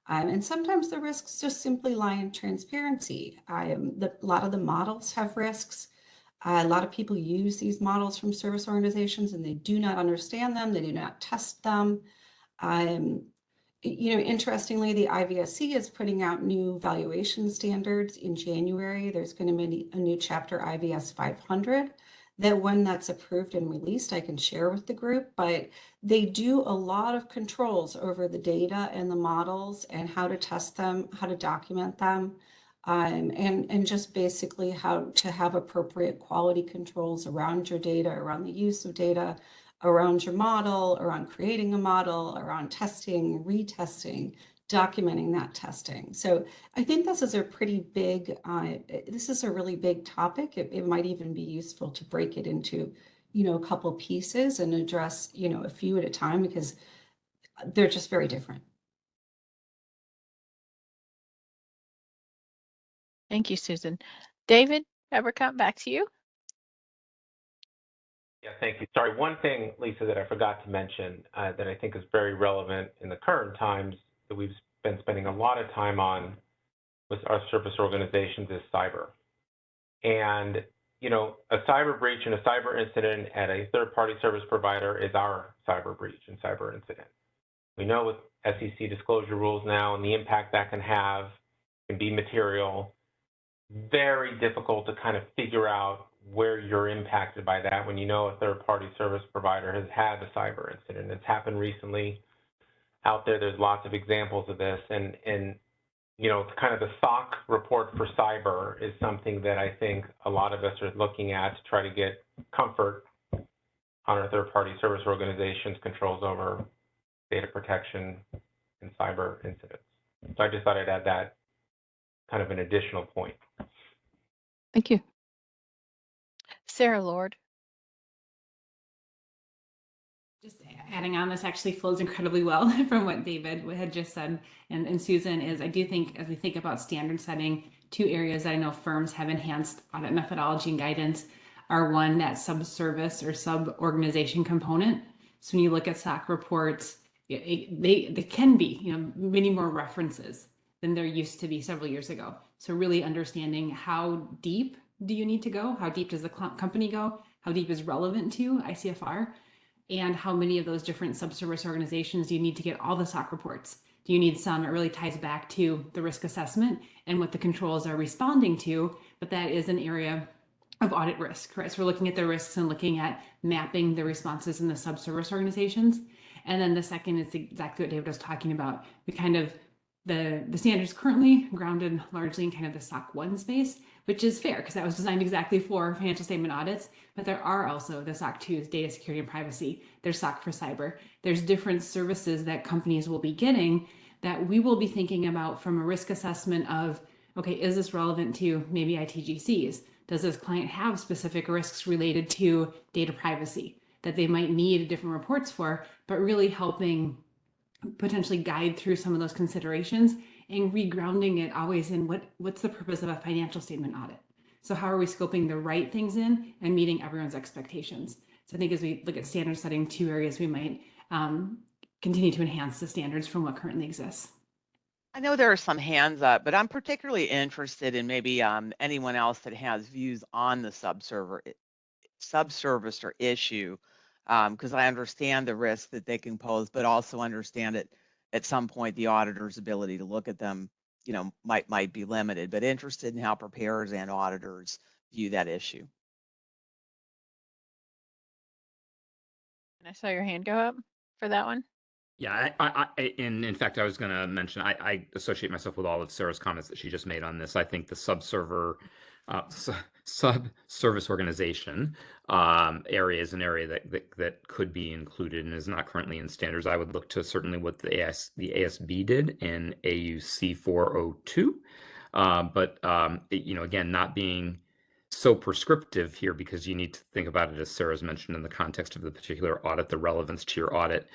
And sometimes the risks just simply lie in transparency. A lot of the models have risks. A lot of people use these models from service organizations and they do not understand them. They do not test them. You know, interestingly, the IVSC is putting out new valuation standards in January. There's going to be a new chapter, IVS 500. That when that's approved and released, I can share with the group, but they do a lot of controls over the data and the models and how to test them, how to document them, and just basically how to have appropriate quality controls around your data, around the use of data, around your model, around creating a model, around testing, retesting, documenting that testing. So I think this is a pretty big, this is a really big topic. It might even be useful to break it into, you know, a couple pieces and address, you know, a few at a time because they're just very different. Thank you, Susan. David, ever come back to you? Yeah, thank you. Sorry, one thing, Lisa, that I forgot to mention that I think is very relevant in the current times that we've been spending a lot of time on with our service organizations is cyber. And, you know, a cyber breach and a cyber incident at a third-party service provider is our cyber breach and cyber incident. We know with SEC disclosure rules now and the impact that can have can be material. Very difficult to kind of figure out where you're impacted by that when you know a third-party service provider has had a cyber incident. It's happened recently out there. There's lots of examples of this, and you know, kind of the SOC report for cyber is something that I think a lot of us are looking at to try to get comfort on our third-party service organizations' controls over data protection and cyber incidents. So I just thought I'd add that kind of an additional point. Thank you. Sarah Lord. Just adding on, this actually flows incredibly well from what David had just said and Susan is, I do think as we think about standard setting, two areas that I know firms have enhanced audit methodology and guidance are one, that sub-service or sub-organization component. So when you look at SOC reports, they can be, many more references than there used to be several years ago. So really understanding how deep do you need to go? How deep does the company go? How deep is relevant to ICFR? And how many of those different subservice organizations do you need to get all the SOC reports? Do you need some? It really ties back to the risk assessment and what the controls are responding to, but that is an area of audit risk, right? So we're looking at the risks and looking at mapping the responses in the subservice organizations. And then the second is exactly what David was talking about. We kind of, the standards currently grounded largely in kind of the SOC 1 space, which is fair because that was designed exactly for financial statement audits. But there are also the SOC 2s, data security and privacy. There's SOC for cyber. There's different services that companies will be getting that we will be thinking about from a risk assessment of, okay, is this relevant to maybe ITGCs? Does this client have specific risks related to data privacy that they might need different reports for, but really helping potentially guide through some of those considerations and regrounding it always in what's the purpose of a financial statement audit? So how are we scoping the right things in and meeting everyone's expectations? So I think as we look at standard setting, two areas we might continue to enhance the standards from what currently exists. I know there are some hands up, but I'm particularly interested in maybe anyone else that has views on the subservice or issue, because I understand the risk that they can pose, but also understand it at some point the auditor's ability to look at them, might be limited. But interested in how preparers and auditors view that issue. And I saw your hand go up for that one. Yeah, in fact, I was going to mention, I associate myself with all of Sarah's comments that she just made on this. I think the sub-service organization area is an area that could be included and is not currently in standards. I would look to certainly what the ASB did in AUC 402, but again, not being so prescriptive here because you need to think about it, as Sarah's mentioned, in the context of the particular audit, the relevance to your audit.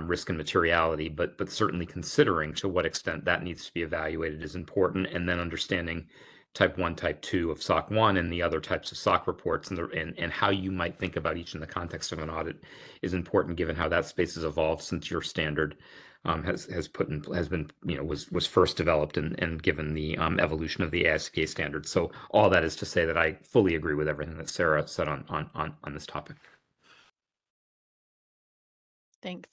Risk and materiality, but certainly considering to what extent that needs to be evaluated is important, and then understanding type 1, type 2 of SOC 1 and the other types of SOC reports and how you might think about each in the context of an audit is important, given how that space has evolved since your standard was first developed and given the evolution of the ASPA standard. So all that is to say that I fully agree with everything that Sarah said on this topic. Thanks.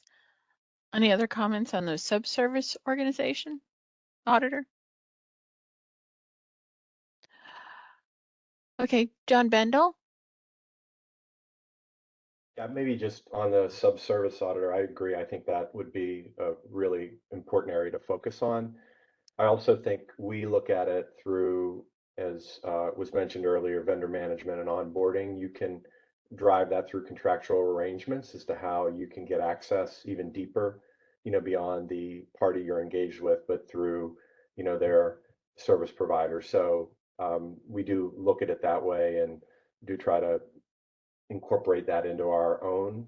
Any other comments on the subservice organization auditor? Okay, John Bendel. Yeah, maybe just on the subservice auditor, I agree. I think that would be a really important area to focus on. I also think we look at it through, as was mentioned earlier, vendor management and onboarding. You can drive that through contractual arrangements as to how you can get access even deeper, beyond the party you're engaged with, but through, their service provider. So we do look at it that way and do try to incorporate that into our own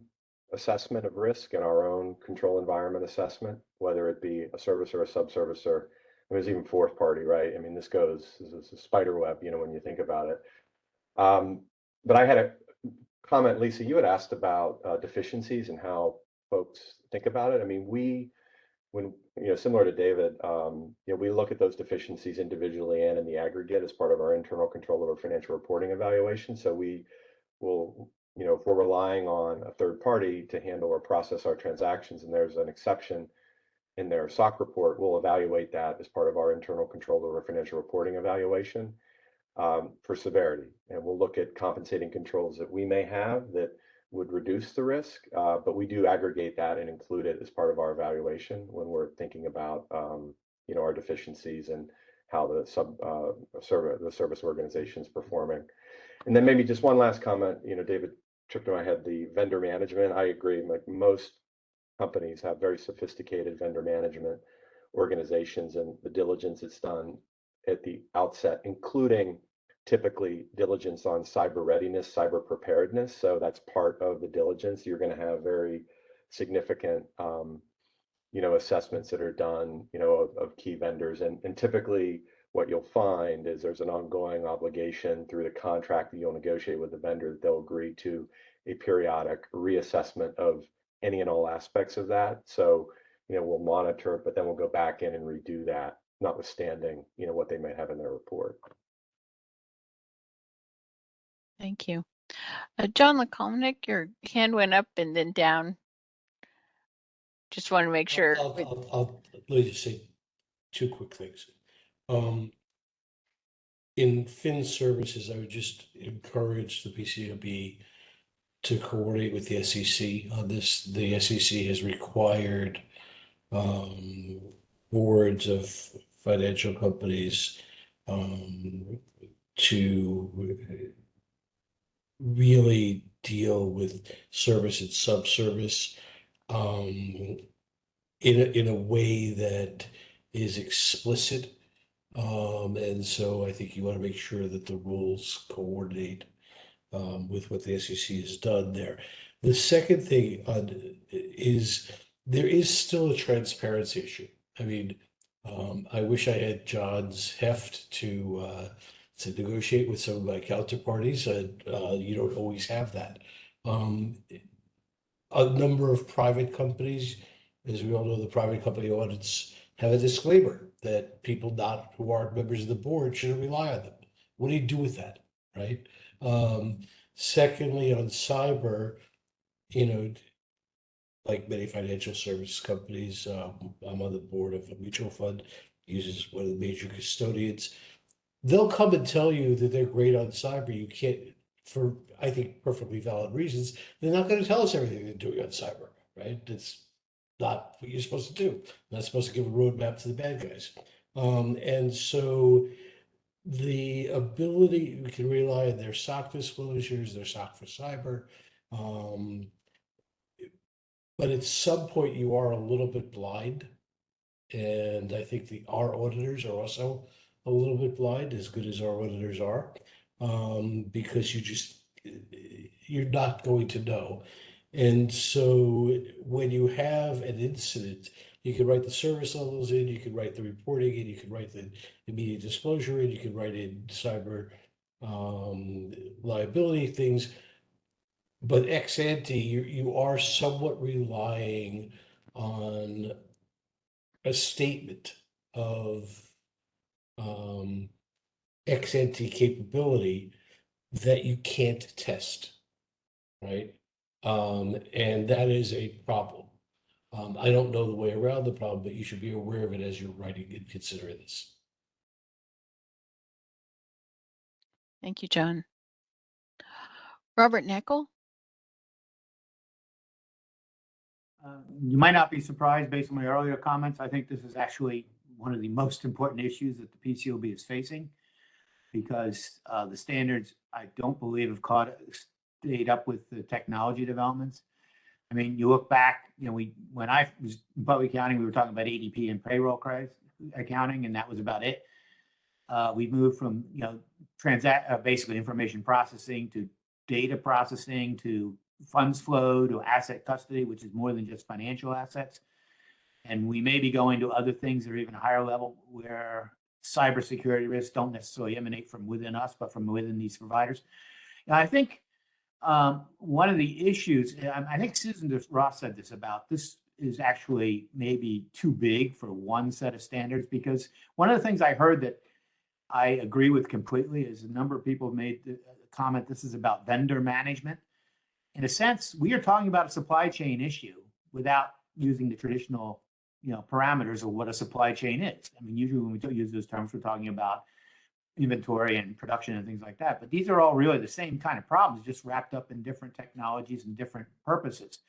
assessment of risk and our own control environment assessment, whether it be a service or a subservice or there's even fourth party, right? I mean, this is a spider web, when you think about it. But I had a comment, Lisa, you had asked about deficiencies and how folks think about it. I mean, when similar to David, we look at those deficiencies individually and in the aggregate as part of our internal control over financial reporting evaluation. So we will, if we're relying on a third party to handle or process our transactions and there's an exception in their SOC report, we'll evaluate that as part of our internal control over financial reporting evaluation for severity. And we'll look at compensating controls that we may have that would reduce the risk, but we do aggregate that and include it as part of our evaluation when we're thinking about our deficiencies and how the service organization is performing. And then maybe just one last comment, David took to my head the vendor management. I agree, like most companies have very sophisticated vendor management. organizations and the diligence that's done at the outset, including typically diligence on cyber readiness, cyber preparedness. So that's part of the diligence. You're going to have very significant, assessments that are done, of key vendors. And typically what you'll find is there's an ongoing obligation through the contract that you'll negotiate with the vendor that they'll agree to a periodic reassessment of any and all aspects of that. So, we'll monitor it, but then we'll go back in and redo that, notwithstanding, what they may have in their report. Thank you. John Lakomnik, your hand went up and then down. Just want to make sure. I'll let me just say two quick things. In Fin Services, I would just encourage the PCAOB to coordinate with the SEC on this. The SEC has required boards of financial companies to really deal with service and subservice in a way that is explicit. And so I think you want to make sure that the rules coordinate with what the SEC has done there. The second thing is there is still a transparency issue. I mean, I wish I had John's heft to negotiate with some of my counterparties, and you don't always have that. A number of private companies, as we all know, the private company audits have a disclaimer that people who aren't members of the board shouldn't rely on them. What do you do with that, right? Secondly, on cyber, like many financial services companies, I'm on the board of a mutual fund, uses one of the major custodians. They'll come and tell you that they're great on cyber. You can't, for I think perfectly valid reasons, they're not going to tell us everything they're doing on cyber, right? It's not what you're supposed to do. You're not supposed to give a roadmap to the bad guys. And so the ability, we can rely on their SOC disclosures, their SOC for cyber. But at some point you are a little bit blind. And I think our auditors are also a little bit blind, as good as our auditors are, because you're not going to know. And so when you have an incident, you can write the service levels in, you can write the reporting in, you can write the immediate disclosure in, you can write in cyber liability things. But ex ante, you are somewhat relying on a statement of ex ante capability that you can't test, right? And that is a problem. I don't know the way around the problem, but you should be aware of it as you're writing and considering this. Thank you, John. Robert Neckel. You might not be surprised based on my earlier comments. I think this is actually one of the most important issues that the PCAOB is facing, because the standards, I don't believe, have stayed up with the technology developments. I mean, you look back, when I was in public accounting, we were talking about ADP and payroll accounting, and that was about it. We moved from, basically information processing to data processing to funds flow to asset custody, which is more than just financial assets. And we may be going to other things that are even higher level, where cybersecurity risks don't necessarily emanate from within us, but from within these providers. And I think one of the issues, I think Susan Ross said this about, this is actually maybe too big for one set of standards, because one of the things I heard that I agree with completely is a number of people have made the comment, this is about vendor management. In a sense, we are talking about a supply chain issue without using the traditional, parameters of what a supply chain is. I mean, usually when we use those terms, we're talking about inventory and production and things like that. But these are all really the same kind of problems, just wrapped up in different technologies and different purposes.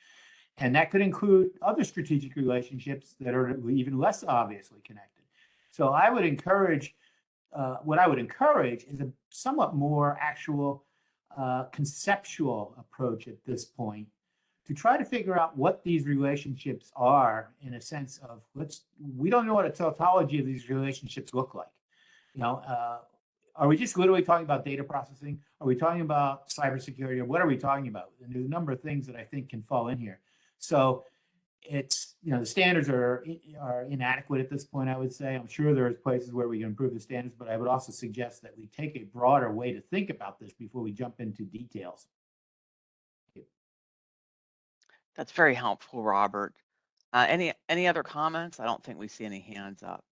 And that could include other strategic relationships that are even less obviously connected. So I would encourage, what I would encourage is a somewhat more actual conceptual approach at this point to try to figure out what these relationships are in a sense of we don't know what a tautology of these relationships look like. You know, are we just literally talking about data processing? Are we talking about cybersecurity? Or what are we talking about? And there's a number of things that I think can fall in here. So it's, you know, the standards are inadequate at this point, I would say. I'm sure there's places where we can improve the standards, but I would also suggest that we take a broader way to think about this before we jump into details. That's very helpful, Robert. Any other comments? I don't think we see any hands up.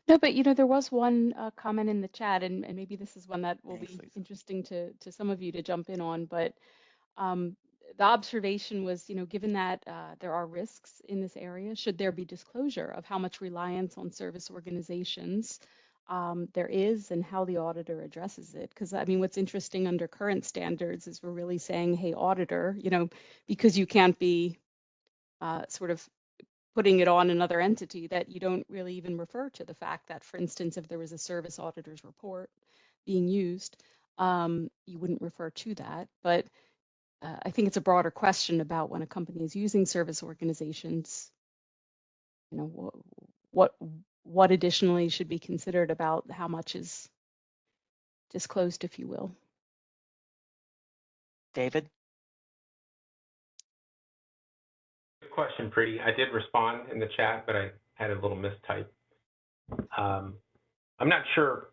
No, but you know, there was one comment in the chat, and maybe this is one that will Thanks, be Lisa. interesting to some of you to jump in on. But the observation was, you know, given that there are risks in this area, should there be disclosure of how much reliance on service organizations there is and how the auditor addresses it? Because I mean, what's interesting under current standards is we're really saying, hey, auditor, you know, because you can't be sort of putting it on another entity, that you don't really even refer to the fact that, for instance, if there was a service auditor's report being used, you wouldn't refer to that. But I think it's a broader question about when a company is using service organizations, you know, what additionally should be considered about how much is disclosed, if you will. David? Good question, Preeti. I did respond in the chat, but I had a little mistype. I'm not sure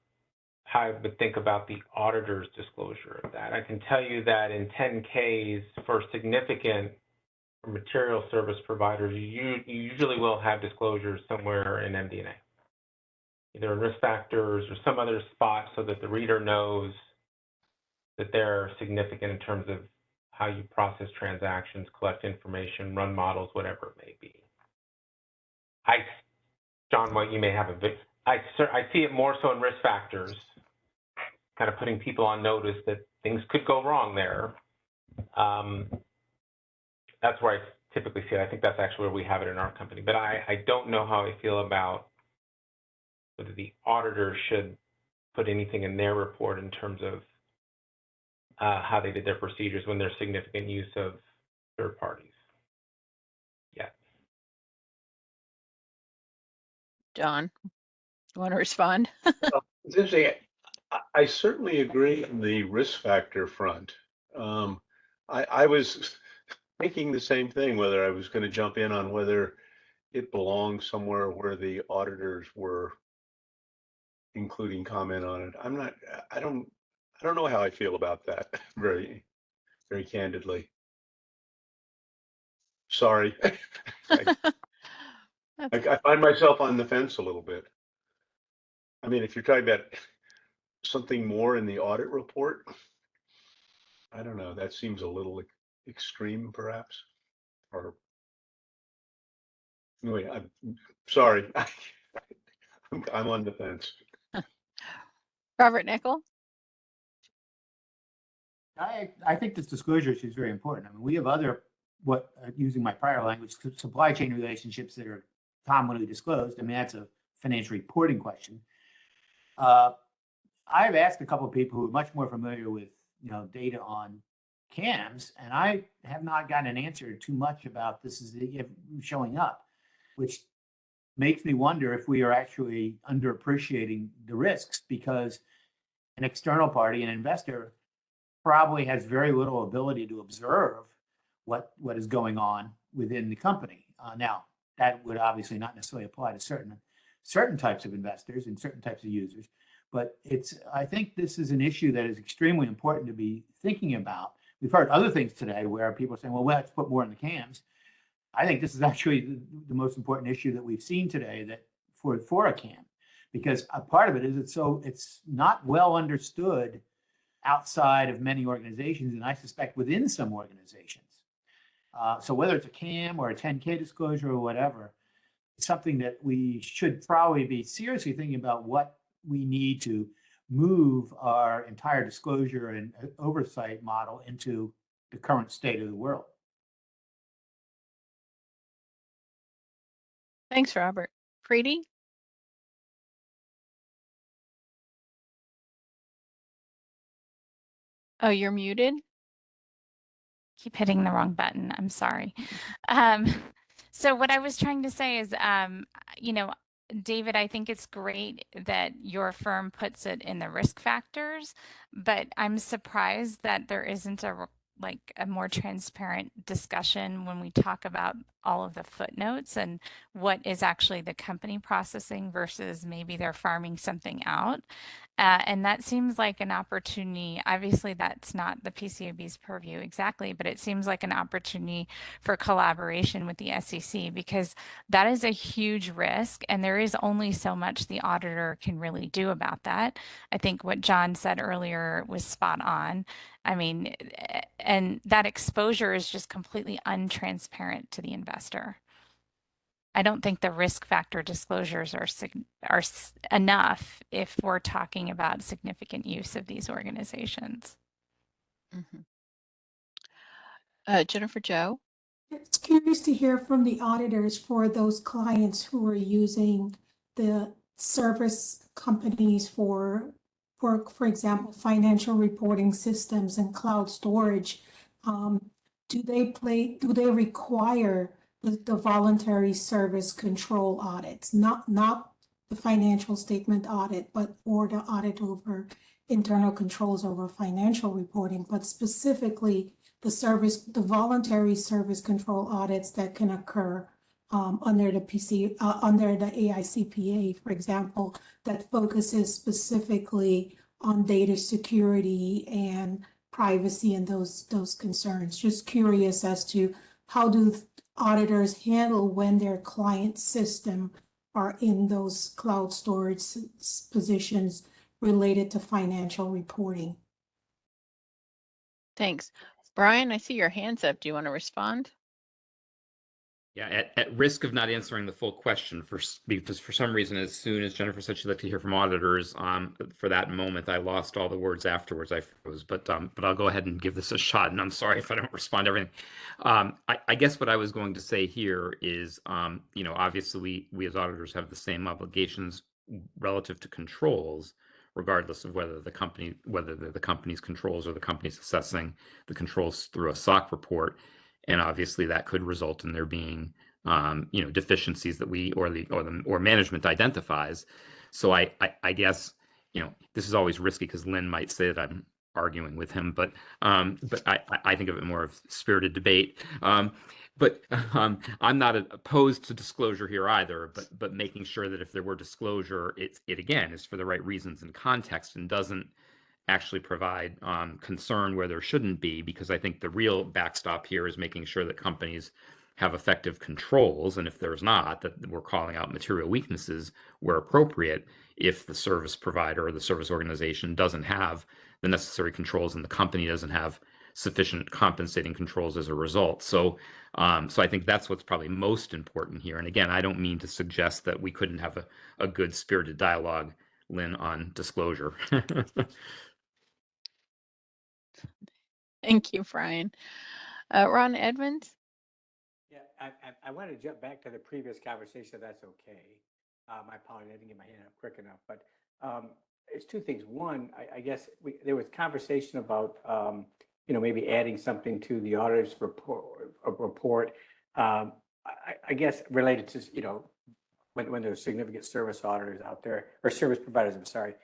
how I would think about the auditor's disclosure of that. I can tell you that in 10Ks for significant material service providers, you usually will have disclosures somewhere in MD&A, either in risk factors or some other spot, so that the reader knows that they're significant in terms of how you process transactions, collect information, run models, whatever it may be. John, what you may have a bit, I see it more so in risk factors, kind of putting people on notice that things could go wrong there. That's where I typically see it. I think that's actually where we have it in our company. But I don't know how I feel about whether the auditor should put anything in their report in terms of how they did their procedures when there's significant use of third parties. Yeah. John, you want to respond? It's interesting. I certainly agree on the risk factor front. I was thinking the same thing, whether I was going to jump in on whether it belongs somewhere where the auditors were including comment on it. I don't know how I feel about that very candidly. Sorry. I find myself on the fence a little bit. I mean, if you're talking about something more in the audit report, I don't know, that seems a little extreme perhaps. Or anyway, I'm sorry. I'm on the fence. Robert Nickel? I think this disclosure issue is very important. I mean, we have other, using my prior language, supply chain relationships that are commonly disclosed. I mean, that's a financial reporting question. I've asked a couple of people who are much more familiar with, you know, data on CAMs, and I have not gotten an answer too much about this is showing up, which makes me wonder if we are actually underappreciating the risks, because an external party, an investor, probably has very little ability to observe what is going on within the company. Now, that would obviously not necessarily apply to certain types of investors and certain types of users, but I think this is an issue that is extremely important to be thinking about. We've heard other things today where people are saying, well, let's put more in the CAMs. I think this is actually the most important issue that we've seen today, that for a CAM, because a part of it is it's not well understood outside of many organizations, and I suspect within some organizations. So whether it's a CAM or a 10K disclosure or whatever, it's something that we should probably be seriously thinking about what we need to move our entire disclosure and oversight model into the current state of the world. Thanks, Robert. Preeti? Oh, you're muted? keep hitting the wrong button. I'm sorry. So what I was trying to say is, you know, David, I think it's great that your firm puts it in the risk factors, but I'm surprised that there isn't a more transparent discussion when we talk about all of the footnotes and what is actually the company processing versus maybe they're farming something out. And that seems like an opportunity. Obviously, that's not the PCAOB's purview exactly, but it seems like an opportunity for collaboration with the SEC because that is a huge risk, and there is only so much the auditor can really do about that. I think what John said earlier was spot on. I mean, and that exposure is just completely untransparent to the investor. I don't think the risk factor disclosures are enough if we're talking about significant use of these organizations. Jennifer Jo? It's curious to hear from the auditors for those clients who are using the service companies for example, financial reporting systems and cloud storage. Do they require the voluntary service control audits, not the financial statement audit, or the audit over internal controls over financial reporting, but specifically the voluntary service control audits that can occur under the AICPA, for example, that focuses specifically on data security and privacy and those concerns. Just curious as to how do auditors handle when their client system are in those cloud storage positions related to financial reporting. Thanks. Brian, I see your hands up. Do you want to respond? Yeah, at risk of not answering the full question, because for some reason, as soon as Jennifer said she'd like to hear from auditors, for that moment, I lost all the words afterwards. I froze, but I'll go ahead and give this a shot. And I'm sorry if I don't respond to everything. I guess what I was going to say here is, you know, obviously we as auditors have the same obligations relative to controls, regardless of whether the company's controls or the company's assessing the controls through a SOC report. And obviously that could result in there being, you know, deficiencies that we or management identifies. So I guess, you know, this is always risky because Lynn might say that I'm arguing with him, but I think of it more of spirited debate. But I'm not opposed to disclosure here either. But making sure that if there were disclosure, it again is for the right reasons and context and doesn't actually provide concern where there shouldn't be, because I think the real backstop here is making sure that companies have effective controls, and if there's not, that we're calling out material weaknesses where appropriate if the service provider or the service organization doesn't have the necessary controls and the company doesn't have sufficient compensating controls as a result. So I think that's what's probably most important here. And again, I don't mean to suggest that we couldn't have a good spirited dialogue, Lynn, on disclosure. Thank you, Brian. Ron Edmonds? Yeah, I want to jump back to the previous conversation, if that's okay. My apologies, I didn't get my hand up quick enough, but it's two things. One, I guess there was conversation about, you know, maybe adding something to the auditor's report. I guess related to, you know, when there's significant service auditors out there, or service providers, I'm sorry.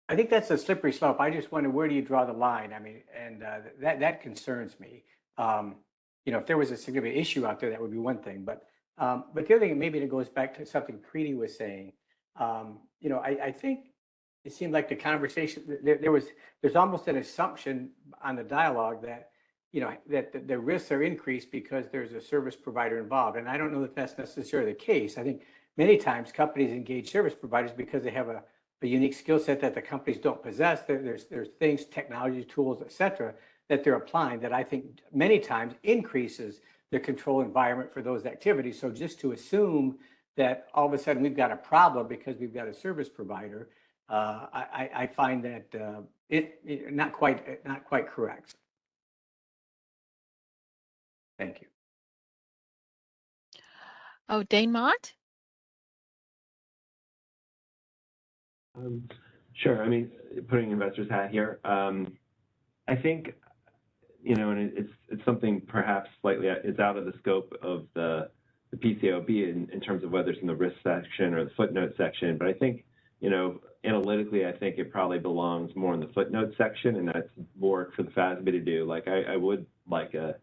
I think that's a slippery slope. I just wonder, where do you draw the line? I mean, and that concerns me. You know, if there was a significant issue out there, that would be one thing. But the other thing, maybe it goes back to something Preeti was saying. You know, I think it seemed like the conversation, there's almost an assumption on the dialogue that, you know, that the risks are increased because there's a service provider involved. And I don't know that that's necessarily the case. I think many times companies engage service providers because they have a unique skill set that the companies don't possess. There's things, technology, tools, et cetera, that they're applying that I think many times increases the control environment for those activities. So just to assume that all of a sudden we've got a problem because we've got a service provider, I find that it not quite correct. Thank you. Oh, Dane Mott? Sure. I mean, putting investor's hat here, I think and it's something perhaps slightly is out of the scope of the PCAOB in terms of whether it's in the risk section or the footnote section. But I think, analytically, I think it probably belongs more in the footnote section, and that's work for the FASB to do. Like I would like a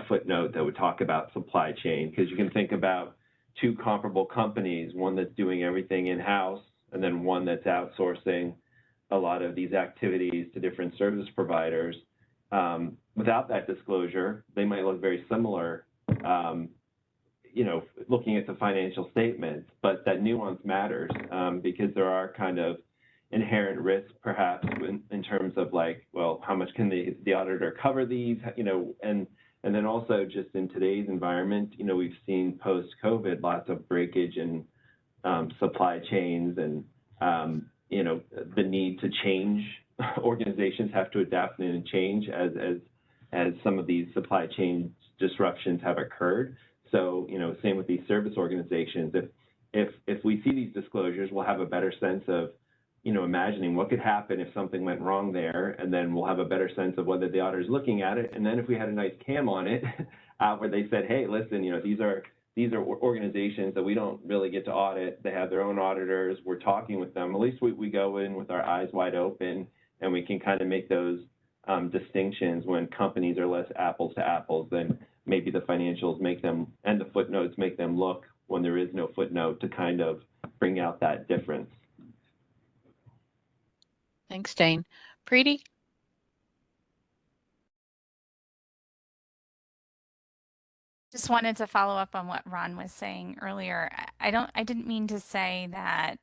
footnote that would talk about supply chain, because you can think about two comparable companies, one that's doing everything in-house and then one that's outsourcing a lot of these activities to different service providers. Without that disclosure, they might look very similar, looking at the financial statements, but that nuance matters because there are kind of inherent risks, perhaps, in terms of like, well, how much can the auditor cover these, and then also just in today's environment, we've seen post-COVID lots of breakage in supply chains and, the need to change. Organizations have to adapt and change as some of these supply chain disruptions have occurred. So, same with these service organizations. If we see these disclosures, we'll have a better sense of, imagining what could happen if something went wrong there, and then we'll have a better sense of whether the auditor is looking at it. And then if we had a nice cam on it, where they said, hey, listen, these are organizations that we don't really get to audit. They have their own auditors. We're talking with them. At least we go in with our eyes wide open, and we can kind of make those distinctions when companies are less apples to apples than maybe the financials make them, and the footnotes make them look when there is no footnote, to kind of bring out that difference. Thanks, Dane. Preeti? Just wanted to follow up on what Ron was saying earlier. I didn't mean to say that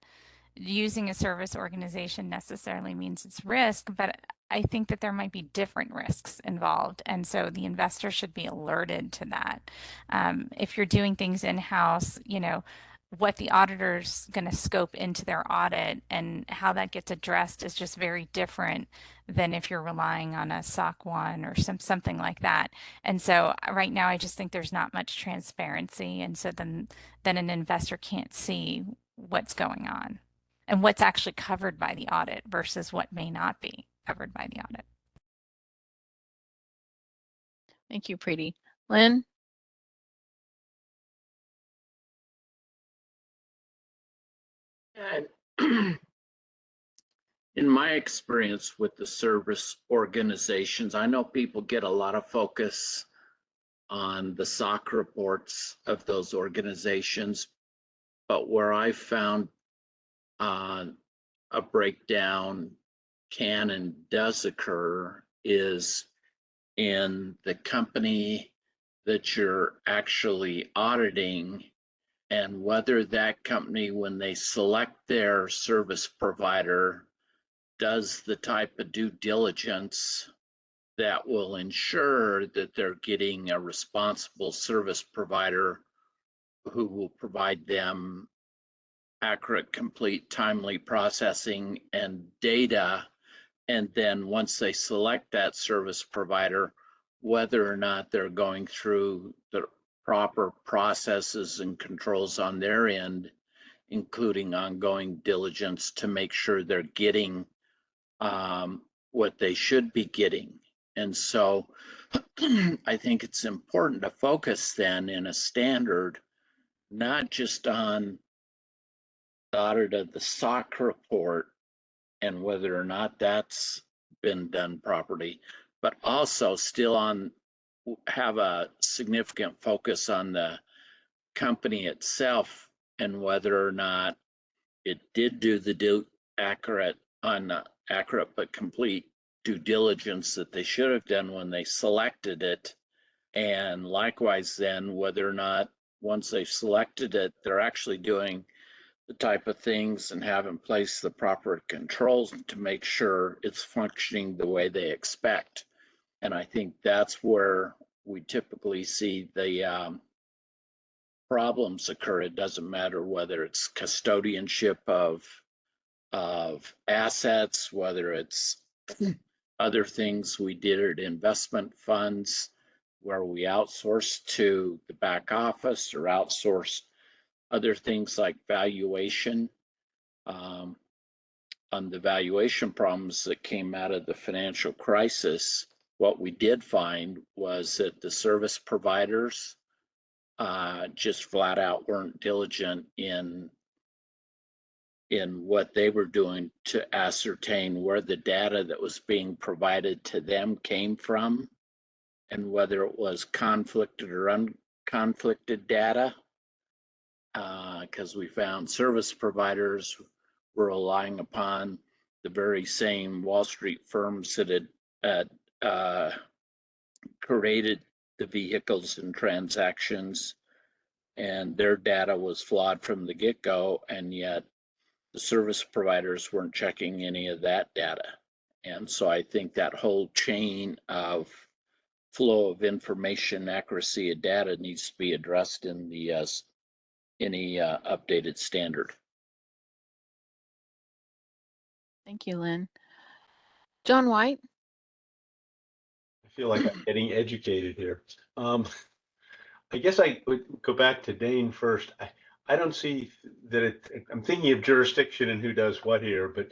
using a service organization necessarily means it's risk, but I think that there might be different risks involved. And so the investor should be alerted to that. If you're doing things in-house, what the auditor's going to scope into their audit and how that gets addressed is just very different than if you're relying on a SOC 1 or something like that. And so right now, I just think there's not much transparency. And so then an investor can't see what's going on and what's actually covered by the audit versus what may not be covered by the audit. Thank you, Preeti. Lynn? And in my experience with the service organizations, I know people get a lot of focus on the SOC reports of those organizations, but where I found a breakdown can and does occur is in the company that you're actually auditing, and whether that company, when they select their service provider, does the type of due diligence that will ensure that they're getting a responsible service provider who will provide them accurate, complete, timely processing and data. And then once they select that service provider, whether or not they're going through the proper processes and controls on their end, including ongoing diligence to make sure they're getting what they should be getting. And so I think it's important to focus then in a standard, not just on the audit of the SOC report and whether or not that's been done properly, but also still have a significant focus on the company itself and whether or not it did do the accurate but complete due diligence that they should have done when they selected it. And likewise then, whether or not once they've selected it, they're actually doing the type of things and have in place the proper controls to make sure it's functioning the way they expect. And I think that's where we typically see the problems occur. It doesn't matter whether it's custodianship of assets, whether it's other things we did at investment funds where we outsourced to the back office or outsourced other things like valuation. On the valuation problems that came out of the financial crisis, what we did find was that the service providers just flat out weren't diligent in what they were doing to ascertain where the data that was being provided to them came from and whether it was conflicted or unconflicted data. Because we found service providers were relying upon the very same Wall Street firms that had created the vehicles and transactions, and their data was flawed from the get-go, and yet the service providers weren't checking any of that data. And so I think that whole chain of flow of information, accuracy of data needs to be addressed in the any updated standard. Thank you, Lynn. John White. I feel like I'm getting educated here. I guess I would go back to Dane first. I don't see that I'm thinking of jurisdiction and who does what here, but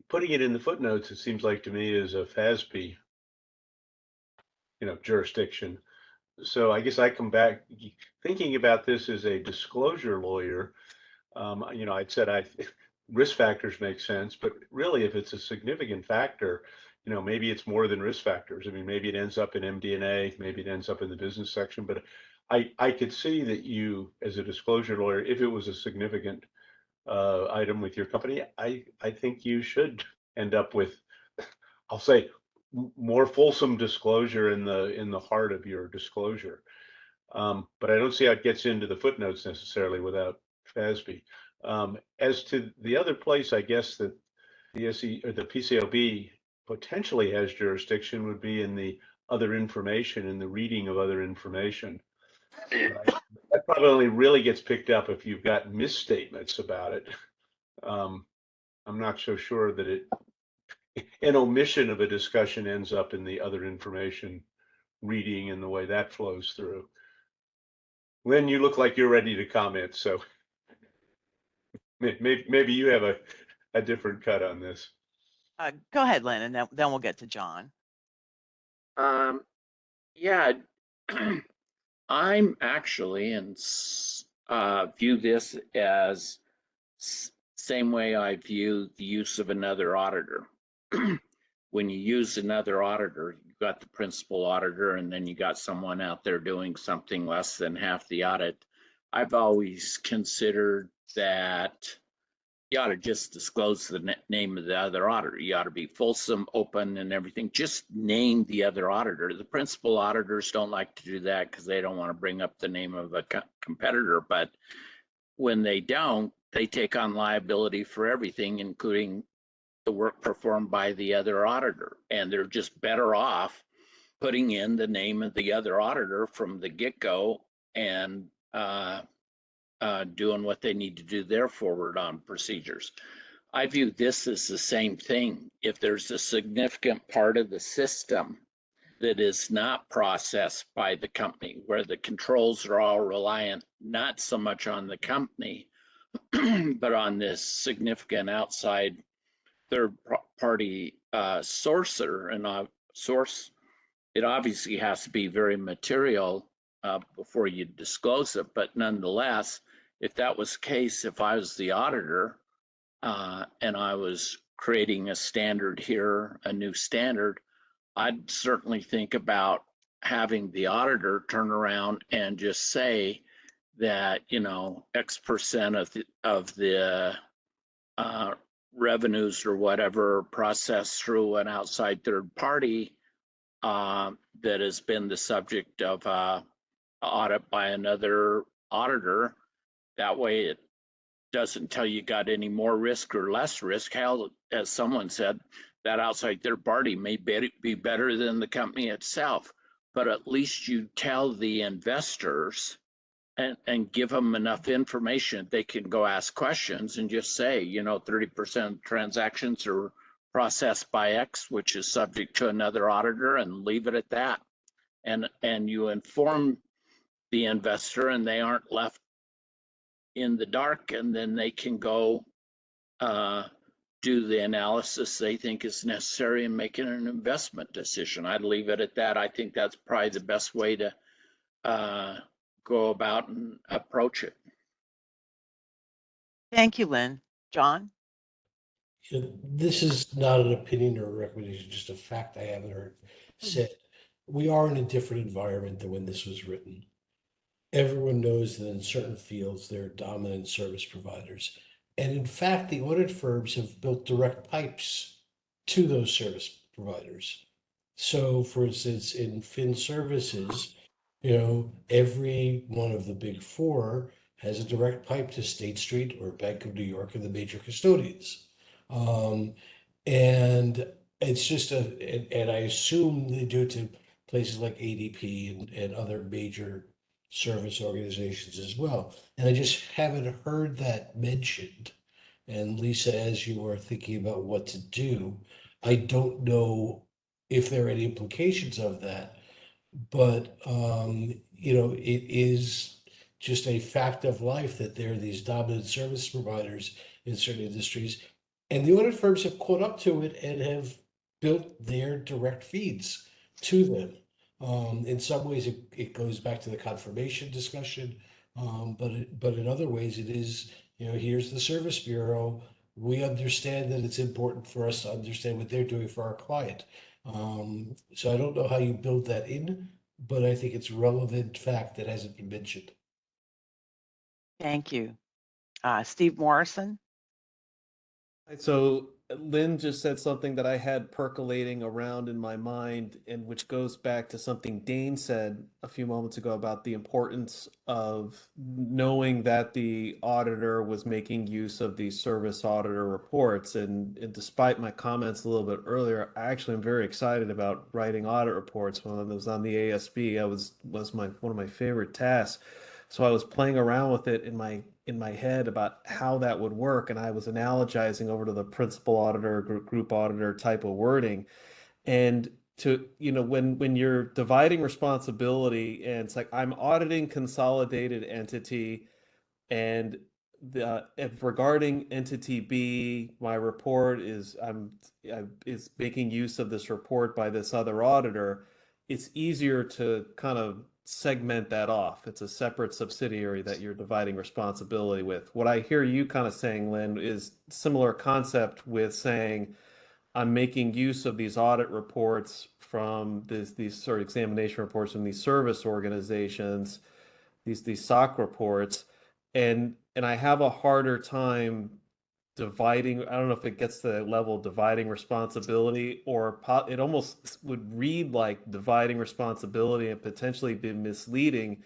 putting it in the footnotes, it seems like to me is a FASB, jurisdiction. So I guess I come back thinking about this as a disclosure lawyer. I'd said risk factors make sense, but really if it's a significant factor, maybe it's more than risk factors. I mean, maybe it ends up in MD&A, maybe it ends up in the business section, but I could see that you, as a disclosure lawyer, if it was a significant item with your company, I think you should end up with, I'll say, more fulsome disclosure in the heart of your disclosure. But I don't see how it gets into the footnotes necessarily without FASB. As to the other place, I guess that the SE or the PCAOB potentially has jurisdiction would be in the other information, in the reading of other information. That probably only really gets picked up if you've got misstatements about it. I'm not so sure that an omission of a discussion ends up in the other information reading and the way that flows through. Lynn, you look like you're ready to comment, so maybe you have a different cut on this. Go ahead, Lynn, and then we'll get to John. Yeah, I'm actually view this as same way I view the use of another auditor. When you use another auditor, you've got the principal auditor, and then you got someone out there doing something less than half the audit. I've always considered that you ought to just disclose the name of the other auditor. You ought to be fulsome, open, and everything. Just name the other auditor. The principal auditors don't like to do that because they don't want to bring up the name of a competitor. But when they don't, they take on liability for everything, including the work performed by the other auditor. And they're just better off putting in the name of the other auditor from the get-go and doing what they need to do there forward on procedures. I view this as the same thing. If there's a significant part of the system that is not processed by the company, where the controls are all reliant not so much on the company, but on this significant outside third-party sourcer and source, it obviously has to be very material before you disclose it. But nonetheless, if that was the case, if I was the auditor and I was creating a standard here, a new standard, I'd certainly think about having the auditor turn around and just say that, X percent of the revenues or whatever processed through an outside third party that has been the subject of audit by another auditor. That way it doesn't tell you got any more risk or less risk. Hell, as someone said, that outside third party may be better than the company itself, but at least you tell the investors and give them enough information they can go ask questions and just say, 30% of transactions are processed by X, which is subject to another auditor, and leave it at that. And you inform the investor and they aren't left in the dark, and then they can go do the analysis they think is necessary in making an investment decision. I'd leave it at that. I think that's probably the best way to go about and approach it. Thank you, Lynn. John? This is not an opinion or a recommendation, just a fact I haven't heard said. We are in a different environment than when this was written. Everyone knows that in certain fields, there are dominant service providers. And in fact, the audit firms have built direct pipes to those service providers. So, for instance, in fin services, every one of the big four has a direct pipe to State Street or Bank of New York and the major custodians. And it's just and I assume they do it to places like ADP and other major service organizations as well. And I just haven't heard that mentioned. And Lisa, as you are thinking about what to do, I don't know if there are any implications of that, but it is just a fact of life that there are these dominant service providers in certain industries, and the audit firms have caught up to it and have built their direct feeds to them. In some ways, it goes back to the confirmation discussion, but in other ways, it is, here's the Service Bureau. We understand that it's important for us to understand what they're doing for our client. So I don't know how you build that in, but I think it's a relevant fact that hasn't been mentioned. Thank you. Steve Morrison? So Lynn just said something that I had percolating around in my mind, and which goes back to something Dane said a few moments ago about the importance of knowing that the auditor was making use of these service auditor reports. And despite my comments a little bit earlier, I actually am very excited about writing audit reports. When I was on the ASB, was one of my favorite tasks. So I was playing around with it in my head about how that would work, and I was analogizing over to the principal auditor, group auditor type of wording. And to, when you're dividing responsibility, and it's like I'm auditing consolidated entity, and regarding entity B, my report is is making use of this report by this other auditor. It's easier to kind of segment that off. It's a separate subsidiary that you're dividing responsibility with. What I hear you kind of saying, Lynn, is similar concept with saying, I'm making use of these audit reports from these sort of examination reports from these service organizations, these SOC reports, and I have a harder time dividing. I don't know if it gets to that level of dividing responsibility, or it almost would read like dividing responsibility and potentially be misleading,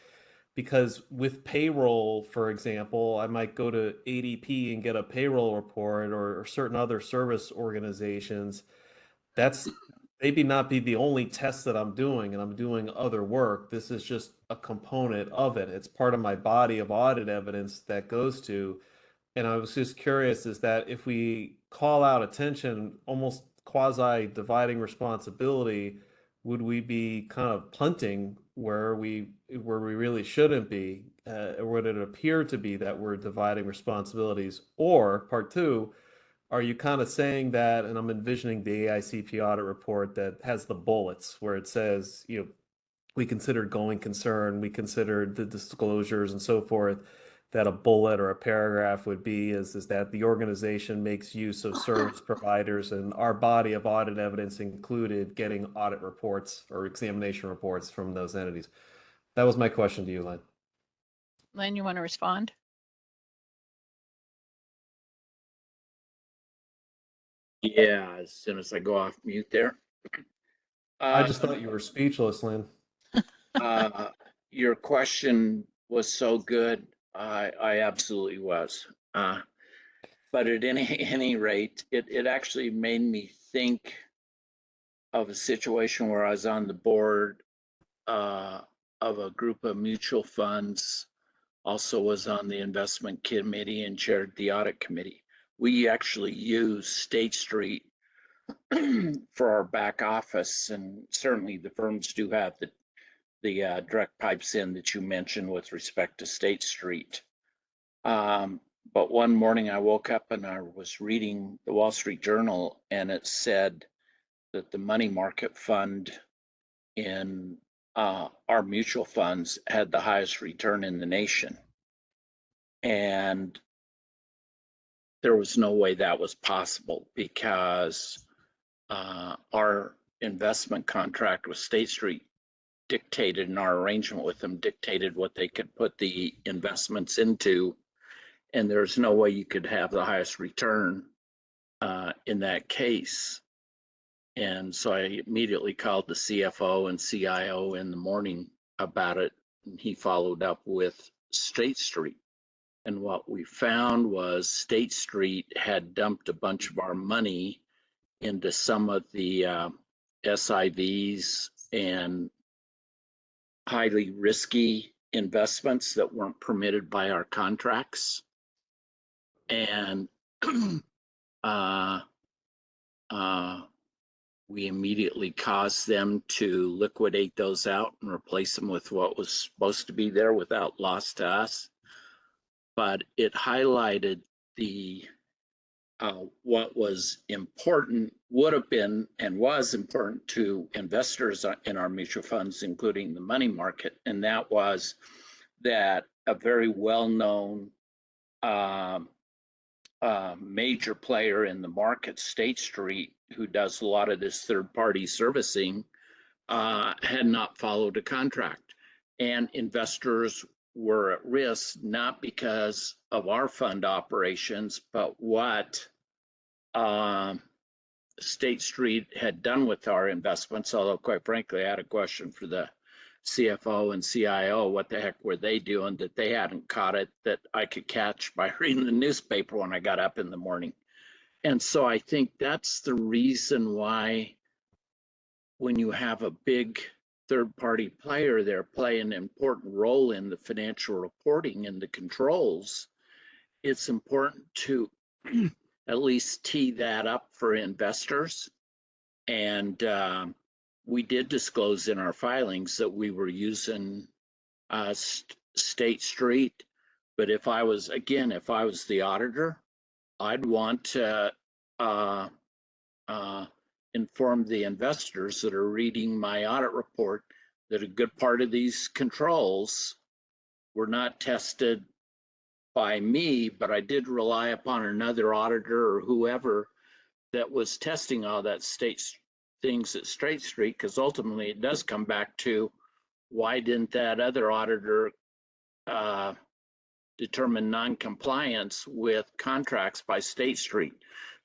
because with payroll, for example, I might go to ADP and get a payroll report, or certain other service organizations. That's maybe not be the only test that I'm doing, and I'm doing other work. This is just a component of it. It's part of my body of audit evidence that goes to. And I was just curious, is that if we call out attention, almost quasi dividing responsibility, would we be kind of punting where we really shouldn't be? Or would it appear to be that we're dividing responsibilities? Or part two, are you kind of saying that, and I'm envisioning the AICP audit report that has the bullets where it says, we considered going concern, we considered the disclosures and so forth, that a bullet or a paragraph would be is that the organization makes use of service providers, and our body of audit evidence included getting audit reports or examination reports from those entities. That was my question to you, Lynn. Lynn, you want to respond? Yeah, as soon as I go off mute there. I just thought you were speechless, Lynn. Your question was so good. I absolutely was. But at any rate, it actually made me think of a situation where I was on the board of a group of mutual funds, also was on the investment committee and chaired the audit committee. We actually use State Street for our back office, and certainly the firms do have the direct pipes in that you mentioned with respect to State Street. But one morning I woke up and I was reading the Wall Street Journal, and it said that the money market fund in our mutual funds had the highest return in the nation. And there was no way that was possible, because our investment contract with State Street dictated, and our arrangement with them dictated what they could put the investments into. And there's no way you could have the highest return in that case. And so I immediately called the CFO and CIO in the morning about it, and he followed up with State Street. And what we found was State Street had dumped a bunch of our money into some of the SIVs and highly risky investments that weren't permitted by our contracts. And we immediately caused them to liquidate those out and replace them with what was supposed to be there without loss to us. But it highlighted the what was important, would have been and was important to investors in our mutual funds, including the money market. And that was that a very well-known major player in the market, State Street, who does a lot of this third-party servicing, had not followed a contract. And investors were at risk, not because of our fund operations, but what State Street had done with our investments. Although, quite frankly, I had a question for the CFO and CIO. What the heck were they doing that they hadn't caught it that I could catch by reading the newspaper when I got up in the morning? And so I think that's the reason why, when you have a big third-party player there play an important role in the financial reporting and the controls, it's important to at least tee that up for investors. And we did disclose in our filings that we were using State Street. But if I was the auditor, I'd want to inform the investors that are reading my audit report that a good part of these controls were not tested by me, but I did rely upon another auditor or whoever that was testing all that things at State Street, because ultimately it does come back to, why didn't that other auditor determine non-compliance with contracts by State Street?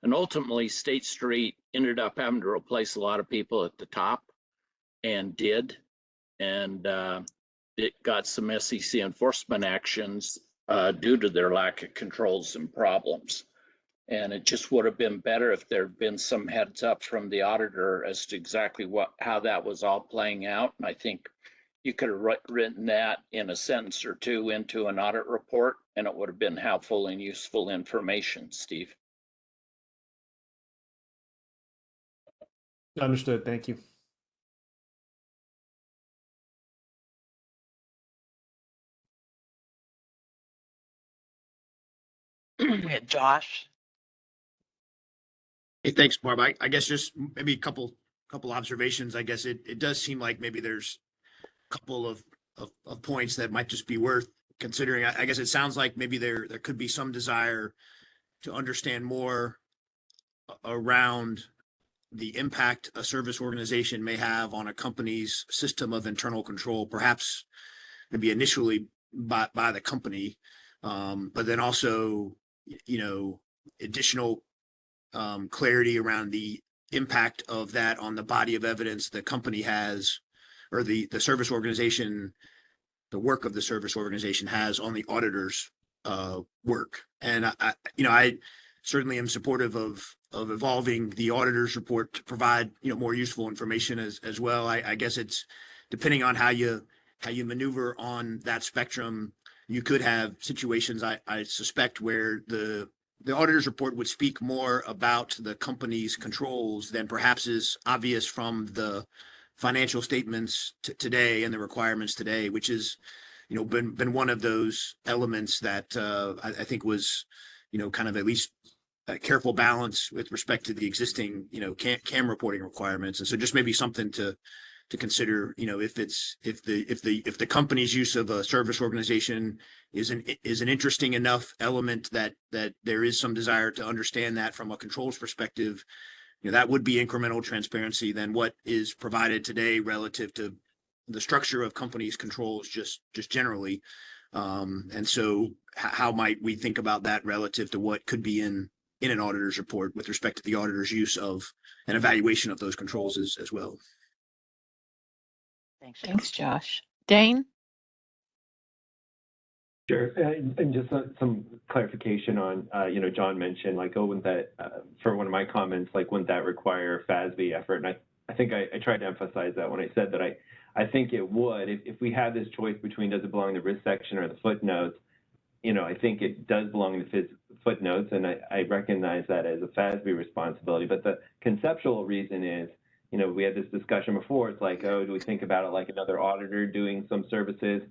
And ultimately State Street ended up having to replace a lot of people at the top, and did. And it got some SEC enforcement actions due to their lack of controls and problems. And it just would have been better if there had been some heads up from the auditor as to exactly how that was all playing out. And I think you could have written that in a sentence or two into an audit report, and it would have been helpful and useful information, Steve. Understood. Thank you. We had Josh. Hey, thanks, Barb. I guess just maybe a couple observations. I guess it does seem like maybe there's a couple of points that might just be worth considering. I guess it sounds like maybe there could be some desire to understand more around the impact a service organization may have on a company's system of internal control, perhaps maybe initially by the company, but then also, additional clarity around the impact of that on the body of evidence the company has, or the service organization, the work of the service organization has on the auditor's work. And I certainly am supportive of evolving the auditor's report to provide more useful information as well. I guess it's depending on how you maneuver on that spectrum. You could have situations, I suspect, where the auditor's report would speak more about the company's controls than perhaps is obvious from the financial statements today and the requirements today, which is been one of those elements that I think was, kind of at least a careful balance with respect to the existing, CAM reporting requirements. And so just maybe something to consider, if the company's use of a service organization is an interesting enough element that there is some desire to understand that from a controls perspective, that would be incremental transparency than what is provided today relative to the structure of companies' controls just generally. And so how might we think about that relative to what could be in an auditor's report with respect to the auditor's use of an evaluation of those controls as well? Thanks, Josh. Dane? Sure. And just some clarification on, John mentioned like, wouldn't that, for one of my comments, like, wouldn't that require FASB effort? And I think I tried to emphasize that when I said that I think it would. If we had this choice between does it belong in the risk section or the footnotes, I think it does belong in the footnotes, and I recognize that as a FASB responsibility. But the conceptual reason is, we had this discussion before. It's like, do we think about it like another auditor doing some services?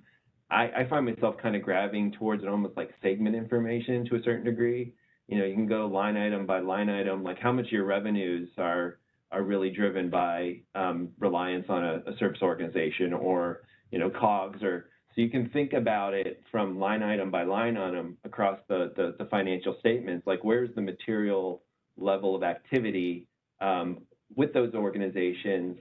I find myself kind of grabbing towards it almost like segment information to a certain degree. You can go line item by line item, like how much of your revenues are really driven by reliance on a service organization or, COGS, or so you can think about it from line item by line item across the financial statements, like where's the material level of activity with those organizations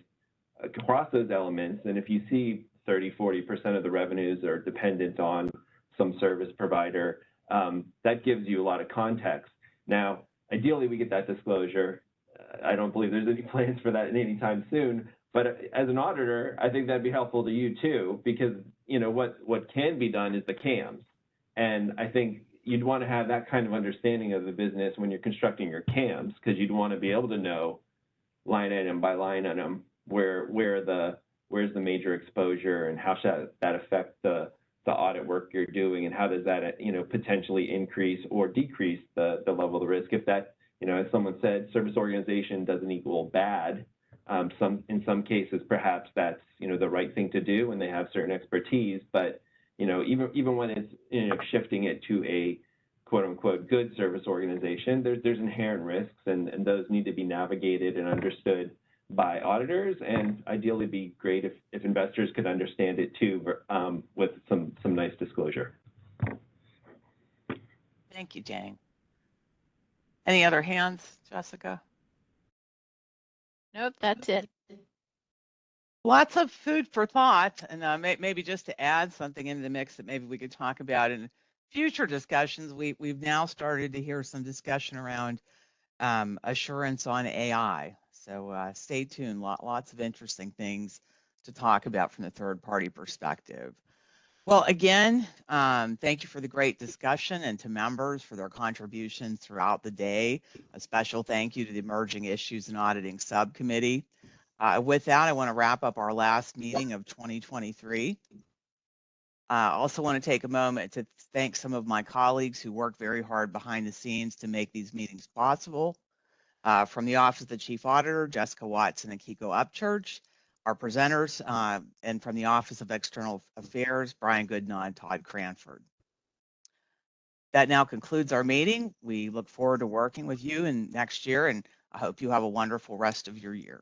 across those elements. And if you see 30–40% of the revenues are dependent on some service provider, that gives you a lot of context. Now, ideally, we get that disclosure. I don't believe there's any plans for that anytime soon. But as an auditor, I think that'd be helpful to you too, because what can be done is the CAMs, and I think you'd want to have that kind of understanding of the business when you're constructing your CAMs, because you'd want to be able to know line item by line item where's the major exposure and how should that affect the audit work you're doing, and how does that potentially increase or decrease the level of the risk. If that, as someone said, service organization doesn't equal bad. In some cases, perhaps that's the right thing to do when they have certain expertise. But even when it's shifting it to a quote unquote good service organization, there's inherent risks, and those need to be navigated and understood by auditors, and ideally be great if investors could understand it too, with some nice disclosure. Thank you, Jane. Any other hands, Jessica? Nope, that's it. Lots of food for thought, and maybe just to add something into the mix that maybe we could talk about in future discussions. We've now started to hear some discussion around assurance on AI. So stay tuned. Lots of interesting things to talk about from the third-party perspective. Well, again, thank you for the great discussion, and to members for their contributions throughout the day. A special thank you to the Emerging Issues and Auditing Subcommittee. With that, I want to wrap up our last meeting of 2023. I also want to take a moment to thank some of my colleagues who worked very hard behind the scenes to make these meetings possible. From the Office of the Chief Auditor, Jessica Watson and Kiko Upchurch, our presenters, and from the Office of External Affairs, Brian Goodnaw and Todd Cranford. That now concludes our meeting. We look forward to working with you next year, and I hope you have a wonderful rest of your year.